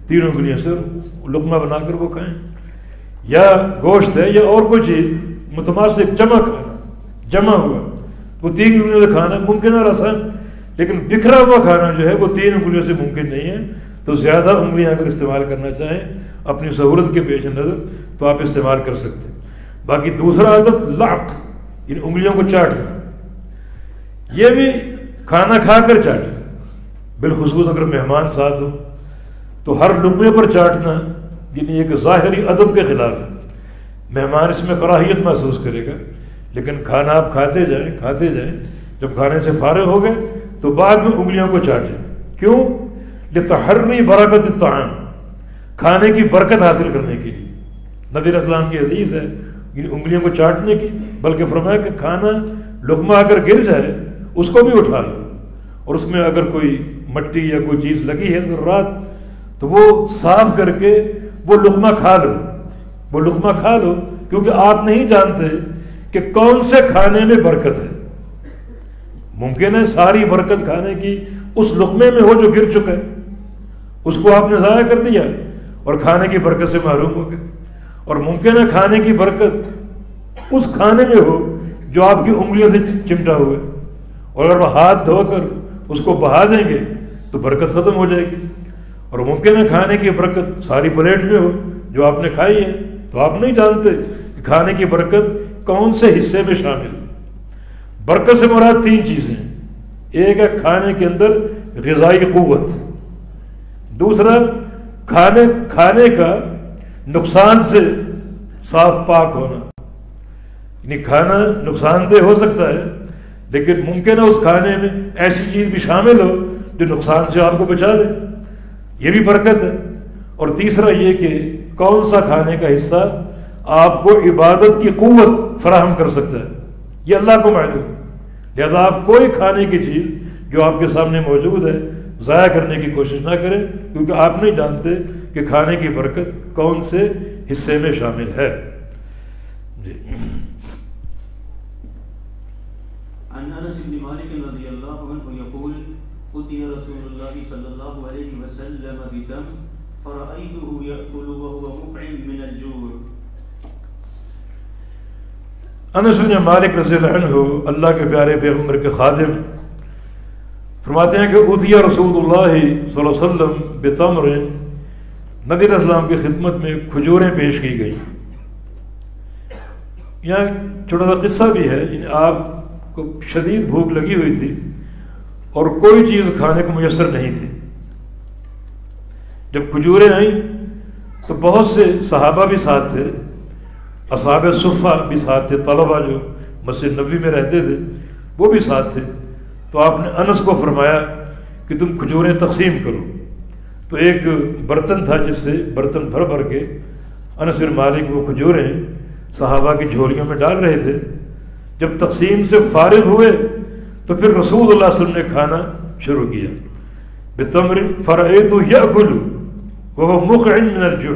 Speaker 3: 3 انگلیوں سے لقمہ بنا کر وہ کھائیں. یا گوشت ہے یا اور کوئی چیز متماسک جمع کھانا، جمع ہوا، وہ 3 انگلیوں سے کھانا ممکن اور آسان. لیکن بکھرا ہوا کھانا جو ہے وہ 3 انگلیوں سے ممکن نہیں ہے. تو زیادہ انگلیاں اگر استعمال کرنا چاہیں اپنی سہولت کے پیش نظر تو آپ استعمال کر سکتے ہیں. باقی دوسرا ادب لعق، ان انگلیوں کو چاٹنا، یہ بھی کھانا کھا کر چاٹنا، بالخصوص اگر مہمان ساتھ ہو تو ہر لقمے پر چاٹنا یعنی ایک ظاہری ادب کے خلاف ہے. مہمان اس میں کراہیت محسوس کرے گا. لیکن کھانا آپ کھاتے جائیں کھاتے جائیں، جب کھانے سے فارغ ہو گئے تو بعد میں انگلیوں کو چاٹیں. کیوں؟ لتحری برکت الطعام، کھانے کی برکت حاصل کرنے کے لیے. نبی علیہ السلام کی حدیث ہے ان انگلیوں کو چاٹنے کی، بلکہ فرمایا کہ کھانا لقمہ اگر گر جائے اس کو بھی اٹھا لو، اور اس میں اگر کوئی مٹی یا کوئی چیز لگی ہے ذرات تو وہ صاف کر کے وہ لقمہ کھا لو، وہ لقمہ کھا لو. کیونکہ آپ نہیں جانتے کہ کون سے کھانے میں برکت ہے. ممکن ہے ساری برکت کھانے کی اس لقمے میں ہو جو گر چکا ہے، اس کو آپ نے ضائع کر دیا اور کھانے کی برکت سے محروم ہو گئے. اور ممکن ہے کھانے کی برکت اس کھانے میں ہو جو آپ کی انگلیوں سے چمٹا ہوا ہے، اور اگر وہ ہاتھ دھو کر اس کو بہا دیں گے تو برکت ختم ہو جائے گی. اور ممکن ہے کھانے کی برکت ساری پلیٹ میں ہو جو آپ نے کھائی ہے، تو آپ نہیں جانتے کہ کھانے کی برکت کون سے حصے میں شامل ہے. برکت سے مراد 3 چیزیں. ایک ہے کھانے کے اندر غذائی قوت، دوسرا کھانے کا نقصان سے صاف پاک ہونا، یعنی کھانا نقصان دہ ہو سکتا ہے لیکن ممکن ہے اس کھانے میں ایسی چیز بھی شامل ہو جو نقصان سے آپ کو بچا لے، یہ بھی برکت ہے. اور تیسرا یہ کہ کون سا کھانے کا حصہ آپ کو عبادت کی قوت فراہم کر سکتا ہے، یہ اللہ کو معلوم. لہذا آپ کوئی کھانے کی چیز جو آپ کے سامنے موجود ہے ضائع کرنے کی کوشش نہ کریں، کیونکہ آپ نہیں جانتے کہ کھانے کی برکت کون سے حصے میں شامل ہے. جی.
Speaker 2: عن انس بن مالک رضی اللہ عنہ یقول اتي رسول الله صلى الله عليه وسلم بدم فرأيته يأكل وهو مقعد من الجوع.
Speaker 3: انس بن مالک رضی اللہ عنہ اللہ کے پیارے پیغمبر کے خادم فرماتے ہیں کہ اتي رسول اللہ صلی اللہ علیہ وسلم بتمر، نبی علیہ السلام کی خدمت میں کھجوریں پیش کی گئی. یہاں چھوٹا سا قصہ بھی ہے. یعنی آپ کو شدید بھوک لگی ہوئی تھی اور کوئی چیز کھانے کو میسر نہیں تھی. جب کھجوریں آئیں تو بہت سے صحابہ بھی ساتھ تھے، اصحاب صفہ بھی ساتھ تھے، طلبہ جو مسجد نبوی میں رہتے تھے وہ بھی ساتھ تھے. تو آپ نے انس کو فرمایا کہ تم کھجوریں تقسیم کرو. تو ایک برتن تھا جس سے برتن بھر بھر کے انس بن مالک وہ کھجوریں صحابہ کی جھولیوں میں ڈال رہے تھے. جب تقسیم سے فارغ ہوئے تو پھر رسول اللہ صلی اللہ علیہ وسلم نے کھانا شروع کیا. بتمر فرأیتہ یأکل وہو مقعد من الجوع،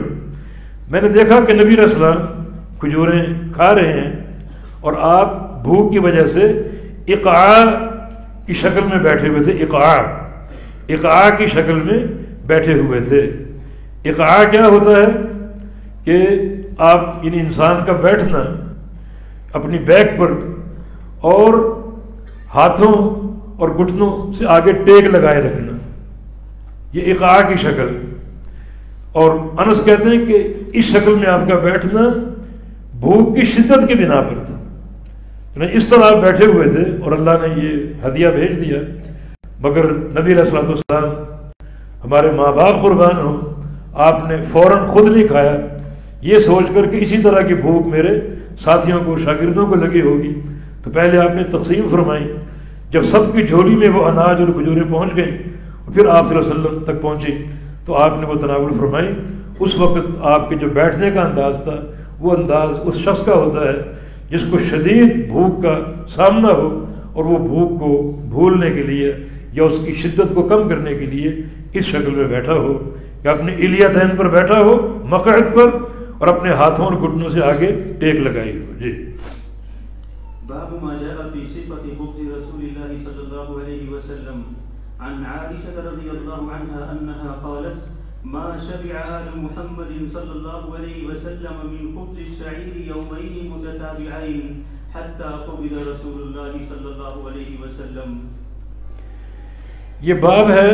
Speaker 3: میں نے دیکھا کہ نبی علیہ السلام کھجوریں کھا رہے ہیں اور آپ بھوک کی وجہ سے اقعاء کی شکل میں بیٹھے ہوئے تھے. اقعاء کی شکل میں بیٹھے ہوئے تھے. اقعاء کیا ہوتا ہے کہ آپ یعنی انسان کا بیٹھنا اپنی بیک پر اور ہاتھوں اور گھٹنوں سے آگے ٹیک لگائے رکھنا، یہ اقعاء کی شکل. اور انس کہتے ہیں کہ اس شکل میں آپ کا بیٹھنا بھوک کی شدت کی بنا پر تھا. اس طرح آپ بیٹھے ہوئے تھے اور اللہ نے یہ ہدیہ بھیج دیا. مگر نبی علیہ الصلوۃ والسلام ہمارے ماں باپ قربان ہوں، آپ نے فوراً خود نہیں کھایا یہ سوچ کر کہ اسی طرح کی بھوک میرے ساتھیوں کو شاگردوں کو لگی ہوگی. تو پہلے آپ نے تقسیم فرمائی. جب سب کی جھولی میں وہ اناج اور کھجوریں پہنچ گئیں اور پھر آپ صلی اللہ علیہ وسلم تک پہنچی تو آپ نے وہ تناول فرمائی. اس وقت آپ کے جو بیٹھنے کا انداز تھا وہ انداز اس شخص کا ہوتا ہے جس کو شدید بھوک کا سامنا ہو اور وہ بھوک کو بھولنے کے لیے یا اس کی شدت کو کم کرنے کے لیے اس شکل میں بیٹھا ہو کہ اپنے الیتین پر بیٹھا ہو مقعد پر اور اپنے ہاتھوں اور گھٹنوں سے آگے ٹیک لگائی ہو. جی
Speaker 2: باب ما جاء في صفة خبز رسول الله صلى الله عليه وسلم. عن عائشة رضي الله عنها أنها قالت ما شبع آل محمد صلى الله عليه وسلم من خبز الشعير يومين متتابعين حتى قبض رسول الله صلى الله عليه وسلم.
Speaker 3: یہ باب ہے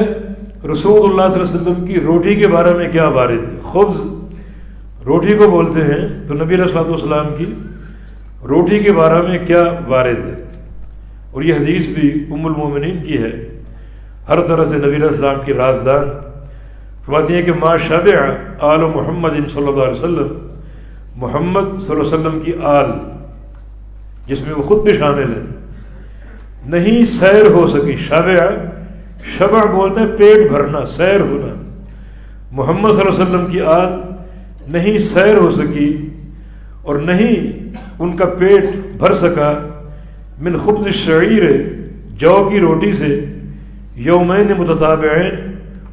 Speaker 3: رسول اللہ صلی اللہ علیہ وسلم کی روٹی کے بارے میں کیا وارد ہے. خبز روٹی کو بولتے ہیں تو نبی علیہ الصلوۃ والسلام کی روٹی کے بارے میں کیا وارد ہے. اور یہ حدیث بھی ام المومنین کی ہے، ہر طرح سے نبی علیہ السلام کی رازدان. فرماتی ہیں کہ ما شبع آل محمد صلی اللہ علیہ وسلم، محمد صلی اللہ علیہ وسلم کی آل جس میں وہ خود بھی شامل ہیں، نہیں سیر ہو سکی. شبع بولتے ہیں پیٹ بھرنا، سیر ہونا. محمد صلی اللہ علیہ وسلم کی آل نہیں سیر ہو سکی اور نہیں ان کا پیٹ بھر سکا من خبز الشعیر، جو کی روٹی سے، یومین متتابعین،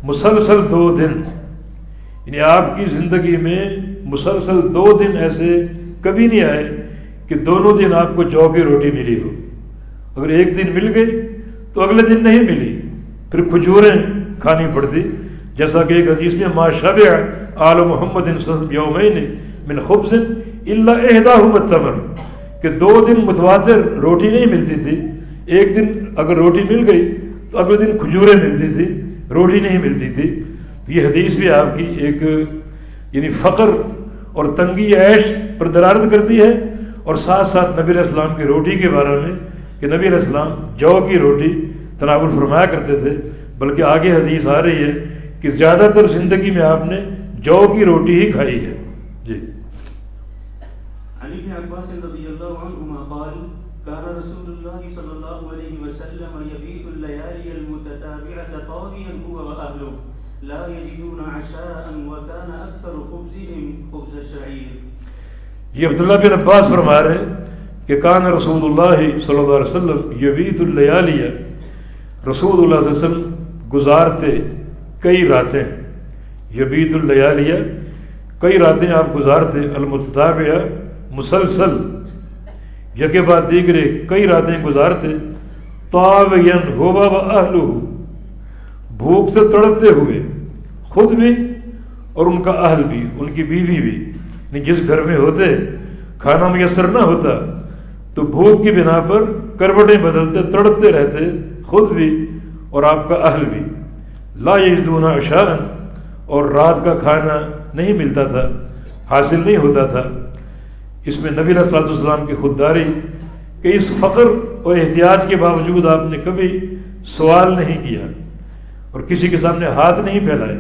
Speaker 3: مسلسل 2 دن. یعنی آپ کی زندگی میں مسلسل 2 دن ایسے کبھی نہیں آئے کہ دونوں دن آپ کو جو کی روٹی ملی ہو. اگر ایک دن مل گئی تو اگلے دن نہیں ملی، پھر کھجوریں کھانی پڑتی. جیسا کہ ایک حدیث میں ما شبع آل محمد یومین من خبز الا احداہم التمر، کہ 2 دن متواتر روٹی نہیں ملتی تھی. ایک دن اگر روٹی مل گئی تو اگلے دن کھجوریں ملتی تھی، روٹی نہیں ملتی تھی. یہ حدیث بھی آپ کی ایک یعنی فقر اور تنگی عیش پر دلالت کرتی ہے، اور ساتھ ساتھ نبی علیہ السلام کی روٹی کے بارے میں کہ نبی علیہ السلام جو کی روٹی تناول فرمایا کرتے تھے. بلکہ آگے حدیث آ رہی ہے کہ زیادہ تر زندگی میں آپ نے جو کی روٹی ہی کھائی ہے. جی
Speaker 2: عن ابن عباس رضي الله عنهما قال كان رسول الله صلى الله عليه وسلم يبيت الليالي المتتابعة طاغيا هو وأهله لا يجدون عشاء وكان أكثر خبزهم خبز الشعير.
Speaker 3: یہ عبداللہ بن عباس فرما رہے ہیں کہ کان رسول اللہ صلی اللہ علیہ وسلم یبیت اللیالی، رسول اللہ صلی اللہ علیہ وسلم گزارتے کئی راتیں. یبیت اللیالی، کئی راتیں آپ گزارتے. المتتابعہ مسلسل، یکے بعد دیگرے کئی راتیں گزارتے. طاویاً ہوا و اہلہ، بھوک سے تڑپتے ہوئے خود بھی اور ان کا اہل بھی، ان کی بیوی بھی. جس گھر میں ہوتے کھانا میسر نہ ہوتا تو بھوک کی بنا پر کروٹیں بدلتے، تڑپتے رہتے خود بھی اور آپ کا اہل بھی. لا یجدون عشاء، اور رات کا کھانا نہیں ملتا تھا، حاصل نہیں ہوتا تھا. اس میں نبی علیہ الصلوۃ والسلام کی خودداری کہ اس فقر اور احتیاج کے باوجود آپ نے کبھی سوال نہیں کیا اور کسی کے سامنے ہاتھ نہیں پھیلائے.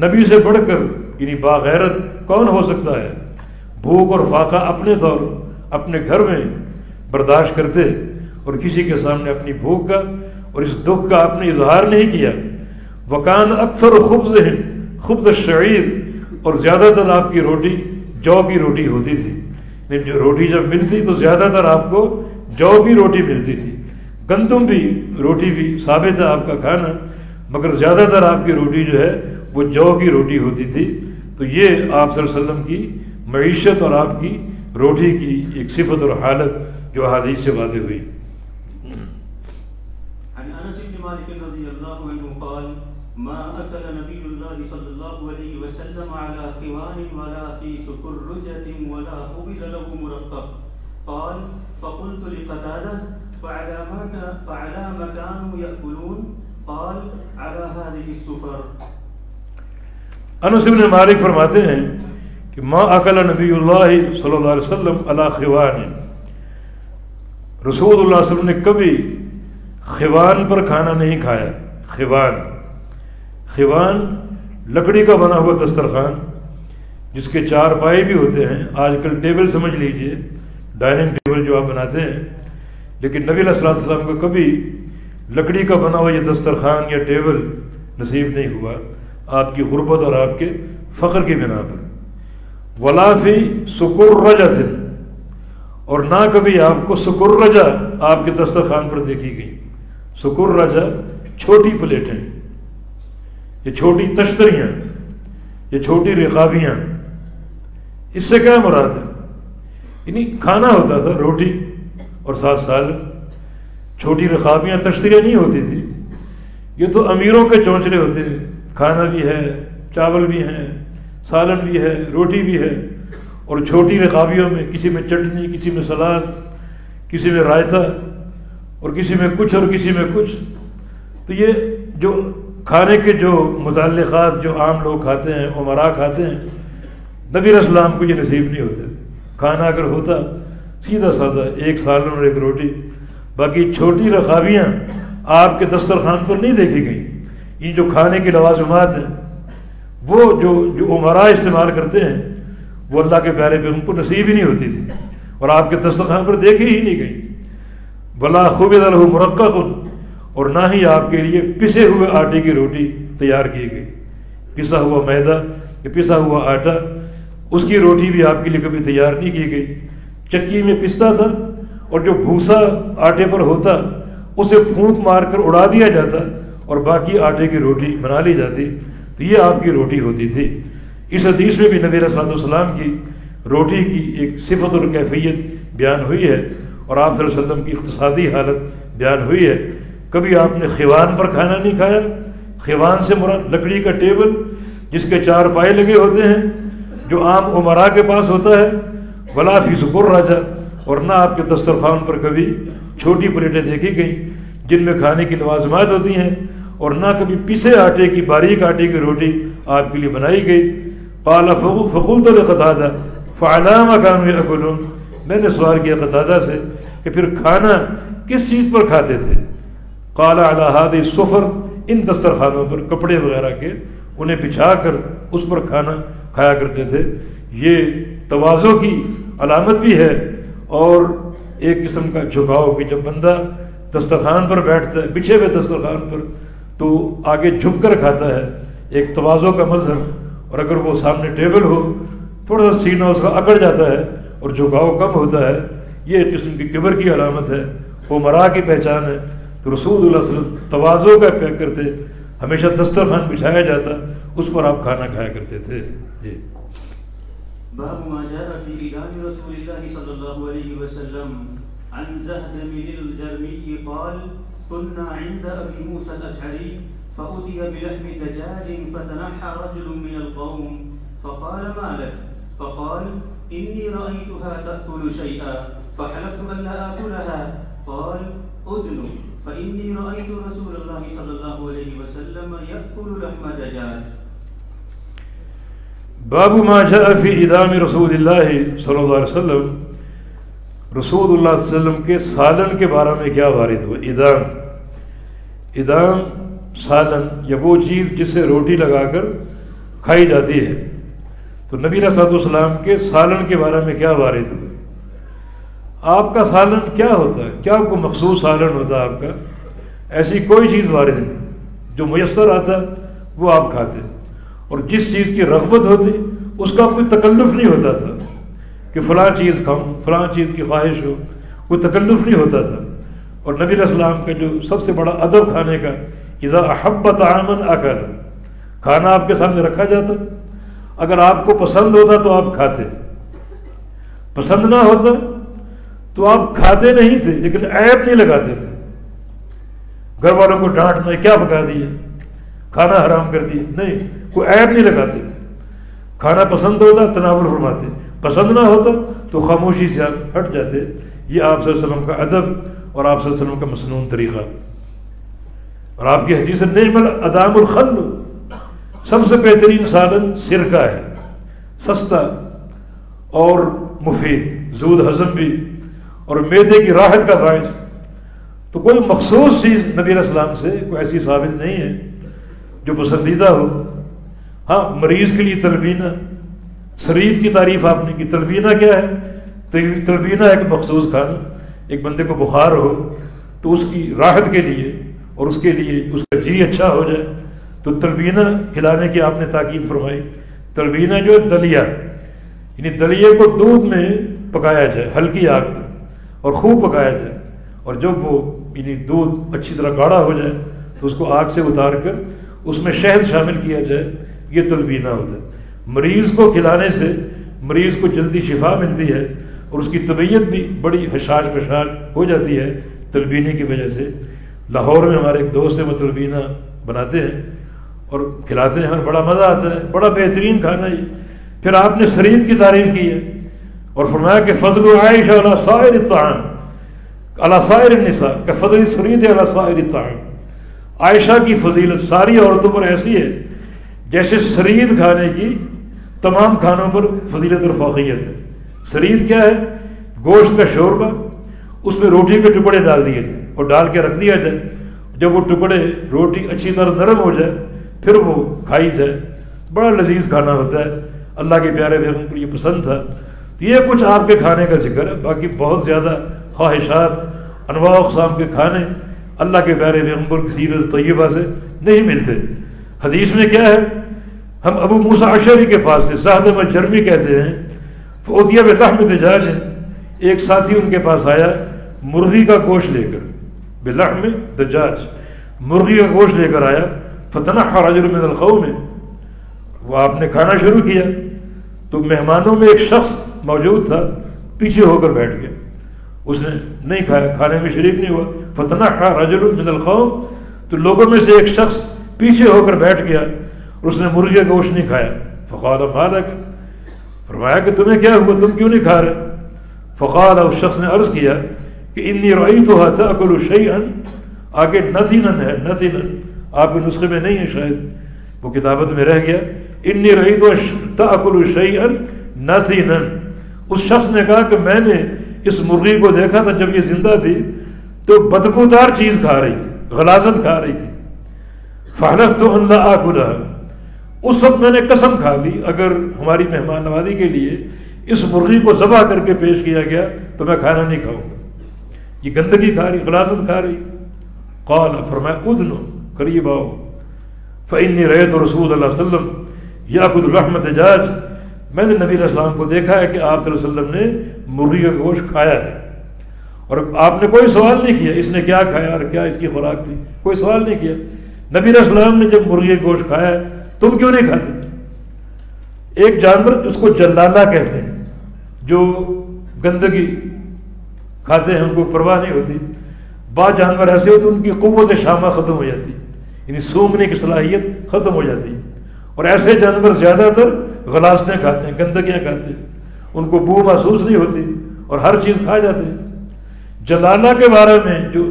Speaker 3: نبی سے بڑھ کر یعنی باغیرت کون ہو سکتا ہے؟ بھوک اور فاقہ اپنے طور اپنے گھر میں برداشت کرتے اور کسی کے سامنے اپنی بھوک کا اور اس دکھ کا آپ نے اظہار نہیں کیا. وکان اکثر خبزہم خبز الشعیر، اور زیادہ تر آپ کی روٹی جو کی روٹی ہوتی تھی. جو روٹی جب ملتی تو زیادہ تر آپ کو جو کی روٹی ملتی تھی. گندم بھی روٹی بھی ثابت ہے آپ کا کھانا، مگر زیادہ تر آپ کی روٹی جو ہے وہ جو کی روٹی ہوتی تھی. تو یہ آپ صلی اللہ علیہ وسلم کی معیشت اور آپ کی روٹی کی ایک صفت اور حالت جو حدیث سے واضح ہوئی۔
Speaker 2: عن انس بن مالك رضي الله عنه قال ما اكل نبي الله صلى الله عليه وسلم على خوان ولا في سكرجة ولا خبز له مرقق قال فقلت لقتادة فعلى ما كانوا يأكلون قال على هذه السفر۔
Speaker 3: انس بن مالک فرماتے ہیں کہ ما اکل نبی اللہ صلی اللہ علیہ وسلم علی خوان، رسول اللہ صلی اللہ علیہ وسلم نے کبھی خوان پر کھانا نہیں کھایا۔ خوان لکڑی کا بنا ہوا دسترخوان جس کے 4 پائے بھی ہوتے ہیں، آج کل ٹیبل سمجھ لیجئے، ڈائننگ ٹیبل جو آپ بناتے ہیں، لیکن نبی علیہ السلام کو کبھی لکڑی کا بنا ہوا یہ دسترخوان یا ٹیبل نصیب نہیں ہوا، آپ کی غربت اور آپ کے فقر کی بنا پر۔ ولا فی سکرجۃ، اور نہ کبھی آپ کو سکرجہ آپ کے دسترخوان پر دیکھی گئی۔ سکرجہ چھوٹی پلیٹیں، یہ چھوٹی تشتریاں، یہ چھوٹی رقابیاں، اس سے کیا مراد ہے؟ یعنی کھانا ہوتا تھا روٹی اور ساتھ سالن، چھوٹی رقابیاں تشتریاں نہیں ہوتی تھی، یہ تو امیروں کے چونچلے ہوتے ہیں، کھانا بھی ہے، چاول بھی ہیں، سالن بھی ہے، روٹی بھی ہے، اور چھوٹی رقابیوں میں کسی میں چٹنی، کسی میں سلاد، کسی میں رائتا، اور کسی میں کچھ اور کسی میں کچھ۔ تو یہ جو کھانے کے جو متعلقات جو عام لوگ کھاتے ہیں، امراء کھاتے ہیں، نبی علیہ السلام کو یہ نصیب نہیں ہوتے تھے۔ کھانا اگر ہوتا سیدھا سادہ ایک سالن اور ایک روٹی، باقی چھوٹی رقابیاں آپ کے دسترخوان پر نہیں دیکھی گئیں۔ یہ جو کھانے کے لوازمات ہیں وہ جو امراء استعمال کرتے ہیں وہ اللہ کے پیارے پہ ان کو نصیب ہی نہیں ہوتی تھی، اور آپ کے دسترخوان پر دیکھی ہی نہیں گئی۔ ولا خبز له مرقق، اور نہ ہی آپ کے لیے پسے ہوئے آٹے کی روٹی تیار کی گئی۔ پسا ہوا میدا یا پسا ہوا آٹا، اس کی روٹی بھی آپ کے لیے کبھی تیار نہیں کی گئی۔ چکی میں پستا تھا اور جو بھوسا آٹے پر ہوتا اسے پھونک مار کر اڑا دیا جاتا اور باقی آٹے کی روٹی بنا لی جاتی، تو یہ آپ کی روٹی ہوتی تھی۔ اس حدیث میں بھی نبی علیہ السلام کی روٹی کی ایک صفت اور کیفیت بیان ہوئی ہے، اور آپ صلی اللہ علیہ وسلم کی اقتصادی حالت بیان ہوئی ہے۔ کبھی آپ نے خوان پر کھانا نہیں کھایا۔ خوان سے مراد لکڑی کا ٹیبل جس کے 4 پائے لگے ہوتے ہیں، جو عام امراء کے پاس ہوتا ہے۔ ولا فی سکرجہ، اور نہ آپ کے دسترخوان پر کبھی چھوٹی پلیٹیں دیکھی گئیں جن میں کھانے کی لوازمات ہوتی ہیں، اور نہ کبھی پسے آٹے کی باریک آٹے کی روٹی آپ کے لیے بنائی گئی۔ قال فقلت لقتادہ فعلی ما كانوا یأکلون، میں نے سوال کیا قتادہ سے کہ پھر کھانا کس چیز پر کھاتے تھے؟ قال علی هذه السفر، ان دسترخوانوں پر کپڑے وغیرہ کے انہیں بچھا کر اس پر کھانا کھایا کرتے تھے۔ یہ تواضع کی علامت بھی ہے اور ایک قسم کا جھکاؤ کہ جب بندہ دسترخوان پر بیٹھتا ہے بچھے ہوئے دسترخوان پر تو آگے جھک کر کھاتا ہے، ایک تواضع کا مظہر۔ اور اگر وہ سامنے ٹیبل ہو تھوڑا سا سینہ اس کا اکڑ جاتا ہے اور جھکاؤ کم ہوتا ہے، یہ ایک قسم کی کبر کی علامت ہے، امراء کی پہچان ہے۔ تو رسول اللہ صلی اللہ علیہ وسلم تواضع کا پیک کرتے، ہمیشہ دسترخوان بچھایا جاتا، اس پر آپ کھانا کھایا کرتے تھے۔ جی
Speaker 2: باب ما جاء في إعلان رسول الله صلى الله عليه وسلم عن زهدم الجرمي قال كنا عند أبي موسى الأشعري فأتي بلحم دجاج فتنحى رجل من القوم فقال ما لك؟ فقال إني رأيتها تأكل شيئا فحلفت أن لا آكلها قال أدن فإني رأيت رسول الله صلى الله عليه وسلم يأكل لحم دجاج۔
Speaker 3: باب ما جاء فی ادام رسول اللہ صلی اللہ علیہ وسلم، رسول اللہ صلی اللہ علیہ وسلم کے سالن کے بارے میں کیا وارد ہوا۔ ادام سالن یا وہ چیز جسے روٹی لگا کر کھائی جاتی ہے، تو نبی علیہ السلام کے سالن کے بارے میں کیا وارد ہوا۔ آپ کا سالن کیا ہوتا ہے؟ کیا کوئی مخصوص سالن ہوتا ہے آپ کا؟ ایسی کوئی چیز وارد نہیں، جو میسر آتا وہ آپ کھاتے، اور جس چیز کی رغبت ہوتی اس کا کوئی تکلف نہیں ہوتا تھا کہ فلاں چیز کھاؤں، فلاں چیز کی خواہش ہو، کوئی تکلف نہیں ہوتا تھا۔ اور نبی علیہ السلام کا جو سب سے بڑا ادب کھانے کا، اذا احب طعاما اکل، کھانا آپ کے سامنے رکھا جاتا، اگر آپ کو پسند ہوتا تو آپ کھاتے، پسند نہ ہوتا تو آپ کھاتے نہیں تھے، لیکن عیب نہیں لگاتے تھے، گھر والوں کو ڈانٹنا کیا پکا دیا، کھانا حرام کر دیا، نہیں، کوئی عیب نہیں لگاتے تھے۔ کھانا پسند ہوتا تناول فرماتے، پسند نہ ہوتا تو خاموشی سے آپ ہٹ جاتے۔ یہ آپ صلی اللہ علیہ وسلم کا ادب اور آپ صلی اللہ علیہ وسلم کا مسنون طریقہ۔ اور آپ کی حدیث نعم الادام الخل، سب سے بہترین سالن سرکہ ہے، سستا اور مفید، زود ہضم بھی اور معدے کی راحت کا باعث۔ تو کوئی مخصوص چیز نبی علیہ السلام سے کوئی ایسی ثابت نہیں ہے جو پسندیدہ ہو۔ ہاں، مریض کے لیے تلبینہ، سرید کی تعریف آپ نے کی۔ تلبینہ کیا ہے؟ تلبینہ ایک مخصوص کھانا، ایک بندے کو بخار ہو تو اس کی راحت کے لیے اور اس کے لیے اس کا جی اچھا ہو جائے تو تلبینہ کھلانے کی آپ نے تاکید فرمائی۔ تلبینہ جو دلیا، یعنی دلیے کو دودھ میں پکایا جائے ہلکی آگ پر اور خوب پکایا جائے، اور جب وہ یعنی دودھ اچھی طرح گاڑھا ہو جائے تو اس کو آگ سے اتار کر اس میں شہد شامل کیا جائے، یہ تلبینہ ہوتا ہے۔ مریض کو کھلانے سے مریض کو جلدی شفا ملتی ہے اور اس کی طبیعت بھی بڑی حشاش پشاش ہو جاتی ہے تلبینے کی وجہ سے۔ لاہور میں ہمارے ایک دوست ہیں، وہ تلبینہ بناتے ہیں اور کھلاتے ہیں، اور بڑا مزہ آتا ہے، بڑا بہترین کھانا یہ۔ پھر آپ نے سرید کی تعریف کی ہے اور فرمایا کہ فضل عائشہ علی سائر الطعام علی سائر النساء کفضل سرید علی سائر الطعام۔ عائشہ کی فضیلت ساری عورتوں پر ایسی ہے جیسے سرید کھانے کی تمام کھانوں پر فضیلت اور فوقیت ہے۔ سرید کیا ہے؟ گوشت کا شوربہ، اس میں روٹی کے ٹکڑے ڈال دیے جائیں اور ڈال کے رکھ دیا جائے، جب وہ ٹکڑے روٹی اچھی طرح نرم ہو جائے پھر وہ کھائی جائے، بڑا لذیذ کھانا ہوتا ہے۔ اللہ کے پیارے پیغمبر کو یہ پسند تھا۔ یہ کچھ آپ کے کھانے کا ذکر ہے، باقی بہت زیادہ خواہشات، انواع اقسام کے کھانے اللہ کے پیارے پیغمبر کی سیرت طیبہ سے نہیں ملتے۔ حدیث میں کیا ہے؟ ہم ابو موسیٰ اشعری کے پاس سے، زاہد جرمی کہتے ہیں، فوتیہ بلحم دجاج، ایک ساتھی ان کے پاس آیا مرغی کا گوشت لے کر، بلحم دجاج، مرغی کا گوشت لے کر آیا، فتنحى رجل من القوم، وہ آپ نے کھانا شروع کیا تو مہمانوں میں ایک شخص موجود تھا، پیچھے ہو کر بیٹھ گیا، اس نے نہیں کھایا، کھانے میں شریک نہیں ہوا۔ فتنحى رجل من القوم، تو لوگوں میں سے ایک شخص پیچھے ہو کر بیٹھ گیا اور اس نے مرغی کا گوشت نہیں کھایا۔ فقال ما لك، فرمایا کہ تمہیں کیا ہوا، تم کیوں نہیں کھا رہے؟ فقال، اس شخص نے عرض کیا کہ انی رأیتها تأکل شیئا، آگے نتنا ہے، نتنا آپ کے نسخے میں نہیں ہے شاید، وہ کتابت میں رہ گیا، انی رأیتها تأکل شیئا نتنا۔ اس شخص نے کہا کہ میں نے اس مرغی کو دیکھا تھا جب یہ زندہ تھی تو بدبودار چیز کھا رہی تھی، غلاظت کھا رہی تھی۔ فحلفت ان لا آکلها، اس وقت میں نے قسم کھا لی اگر ہماری مہمان نوازی کے لیے اس مرغی کو ذبح کر کے پیش کیا گیا تو میں کھانا نہیں کھاؤں گا، یہ گندگی کھا رہی، غلاظت کھا رہی۔ قال، فرمایا ادنو، قریب آؤ، فإنی رأیت رسول اللہ صلی اللہ علیہ وسلم یأکل لحم دجاج، میں نے نبی علیہ السلام کو دیکھا ہے کہ آپ صلی اللہ علیہ وسلم نے مرغی کا گوشت کھایا ہے، اور آپ نے کوئی سوال نہیں کیا اس نے کیا کھایا اور کیا اس کی خوراک تھی، کوئی سوال نہیں کیا۔ نبی علیہ السلام نے جب مرغی کا گوشت کھایا ہے تم کیوں نہیں کھاتے؟ ایک جانور اس کو جلالہ کہتے ہیں، جو گندگی کھاتے ہیں ان کو پرواہ نہیں ہوتی۔ بعض جانور ایسے ہوتے ان کی قوت شامہ ختم ہو جاتی، یعنی سونگنے کی صلاحیت ختم ہو جاتی، اور ایسے جانور زیادہ تر غلاظتیں کھاتے ہیں، گندگیاں کھاتے ہیں، ان کو بو محسوس نہیں ہوتی اور ہر چیز کھا جاتے ہیں۔ جلالہ کے بارے میں جو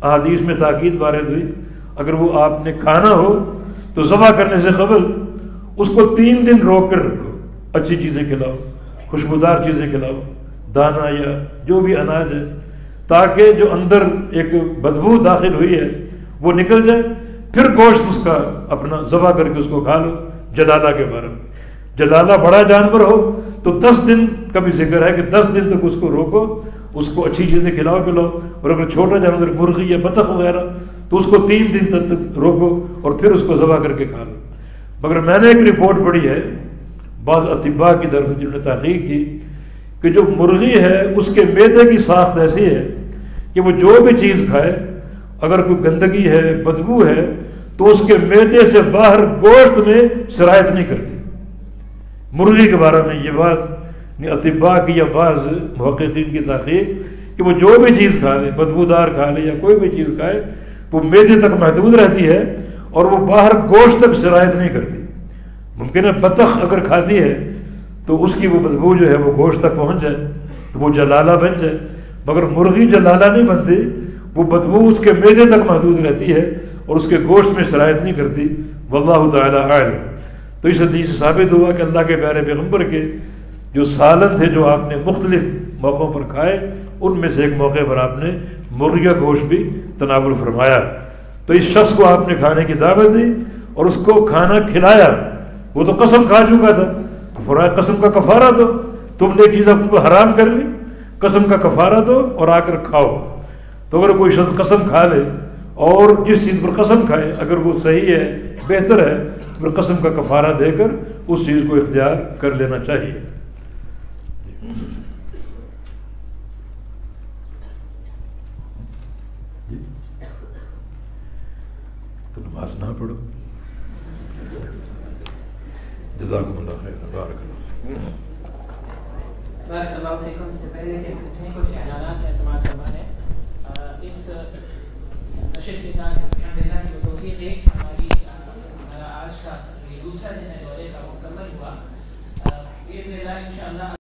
Speaker 3: احادیث میں تاکید وارد ہوئی، اگر وہ آپ نے کھانا ہو تو ذبح کرنے سے قبل اس کو 3 دن روک کر رکھو، اچھی چیزیں کھلاؤ، خوشبودار چیزیں کھلاؤ، دانہ یا جو بھی اناج ہے، تاکہ جو اندر ایک بدبو داخل ہوئی ہے وہ نکل جائے، پھر گوشت اس کا اپنا ذبح کر کے اس کو کھا لو۔ جلالہ کے بارے میں، جلالہ بڑا جانور ہو تو 10 دن کا بھی ذکر ہے کہ 10 دن تک اس کو روکو، اس کو اچھی چیزیں کھلاؤ پلاؤ، اور اگر چھوٹا جانور مرغی یا بطخ وغیرہ تو اس کو 3 دن تک روکو اور پھر اس کو ذبح کر کے کھا لو۔ مگر میں نے ایک رپورٹ پڑھی ہے بعض اطباء کی طرف سے جنہوں نے تحقیق کی کہ جو مرغی ہے اس کے معدے کی ساخت ایسی ہے کہ وہ جو بھی چیز کھائے اگر کوئی گندگی ہے، بدبو ہے، تو اس کے معدے سے باہر گوشت میں سرایت نہیں کرتی۔ مرغی کے بارے میں یہ بات اطباء کی یا بعض محققین کی تحقیق کہ وہ جو بھی چیز کھا لے، بدبودار کھا لے یا کوئی بھی چیز کھائے، وہ معدے تک محدود رہتی ہے اور وہ باہر گوشت تک سرایت نہیں کرتی۔ ممکن ہے بطخ اگر کھاتی ہے تو اس کی وہ بدبو جو ہے وہ گوشت تک پہنچ جائے تو وہ جلالہ بن جائے، مگر مرغی جلالہ نہیں بنتی، وہ بدبو اس کے معدے تک محدود رہتی ہے اور اس کے گوشت میں سرایت نہیں کرتی۔ واللہ تعالی اعلم۔ تو اس حدیث سے ثابت ہوا کہ اللہ کے پیارے پیغمبر کے جو سالن تھے جو آپ نے مختلف موقعوں پر کھائے، ان میں سے ایک موقع پر آپ نے مرغی کا گوشت بھی تناول فرمایا۔ تو اس شخص کو آپ نے کھانے کی دعوت دی اور اس کو کھانا کھلایا، وہ تو قسم کھا چکا تھا، تو فرمایا قسم کا کفارہ دو، تم نے ایک چیز اپنے کو حرام کر لی، قسم کا کفارہ دو اور آ کر کھاؤ۔ تو اگر کوئی شخص قسم کھا لے اور جس چیز پر قسم کھائے اگر وہ صحیح ہے، بہتر ہے، تو پھر قسم کا کفارہ دے کر اس چیز کو اختیار کر لینا چاہیے۔ تو نماز نہ پڑھو۔ جزاکم اللہ خیر، بارک اللہ۔
Speaker 1: بارک اللہ فیکم۔ اس سے پہلے کہ اٹھیں کچھ اعلانات ہیں سماعت فرما ہے۔ اس نشست کے ساتھ الحمدللہ کی توفیق ہے ہماری آج کا جو دوسرا دن ہے دورے کا وہ مکمل ہوا۔ باذن اللہ انشاءاللہ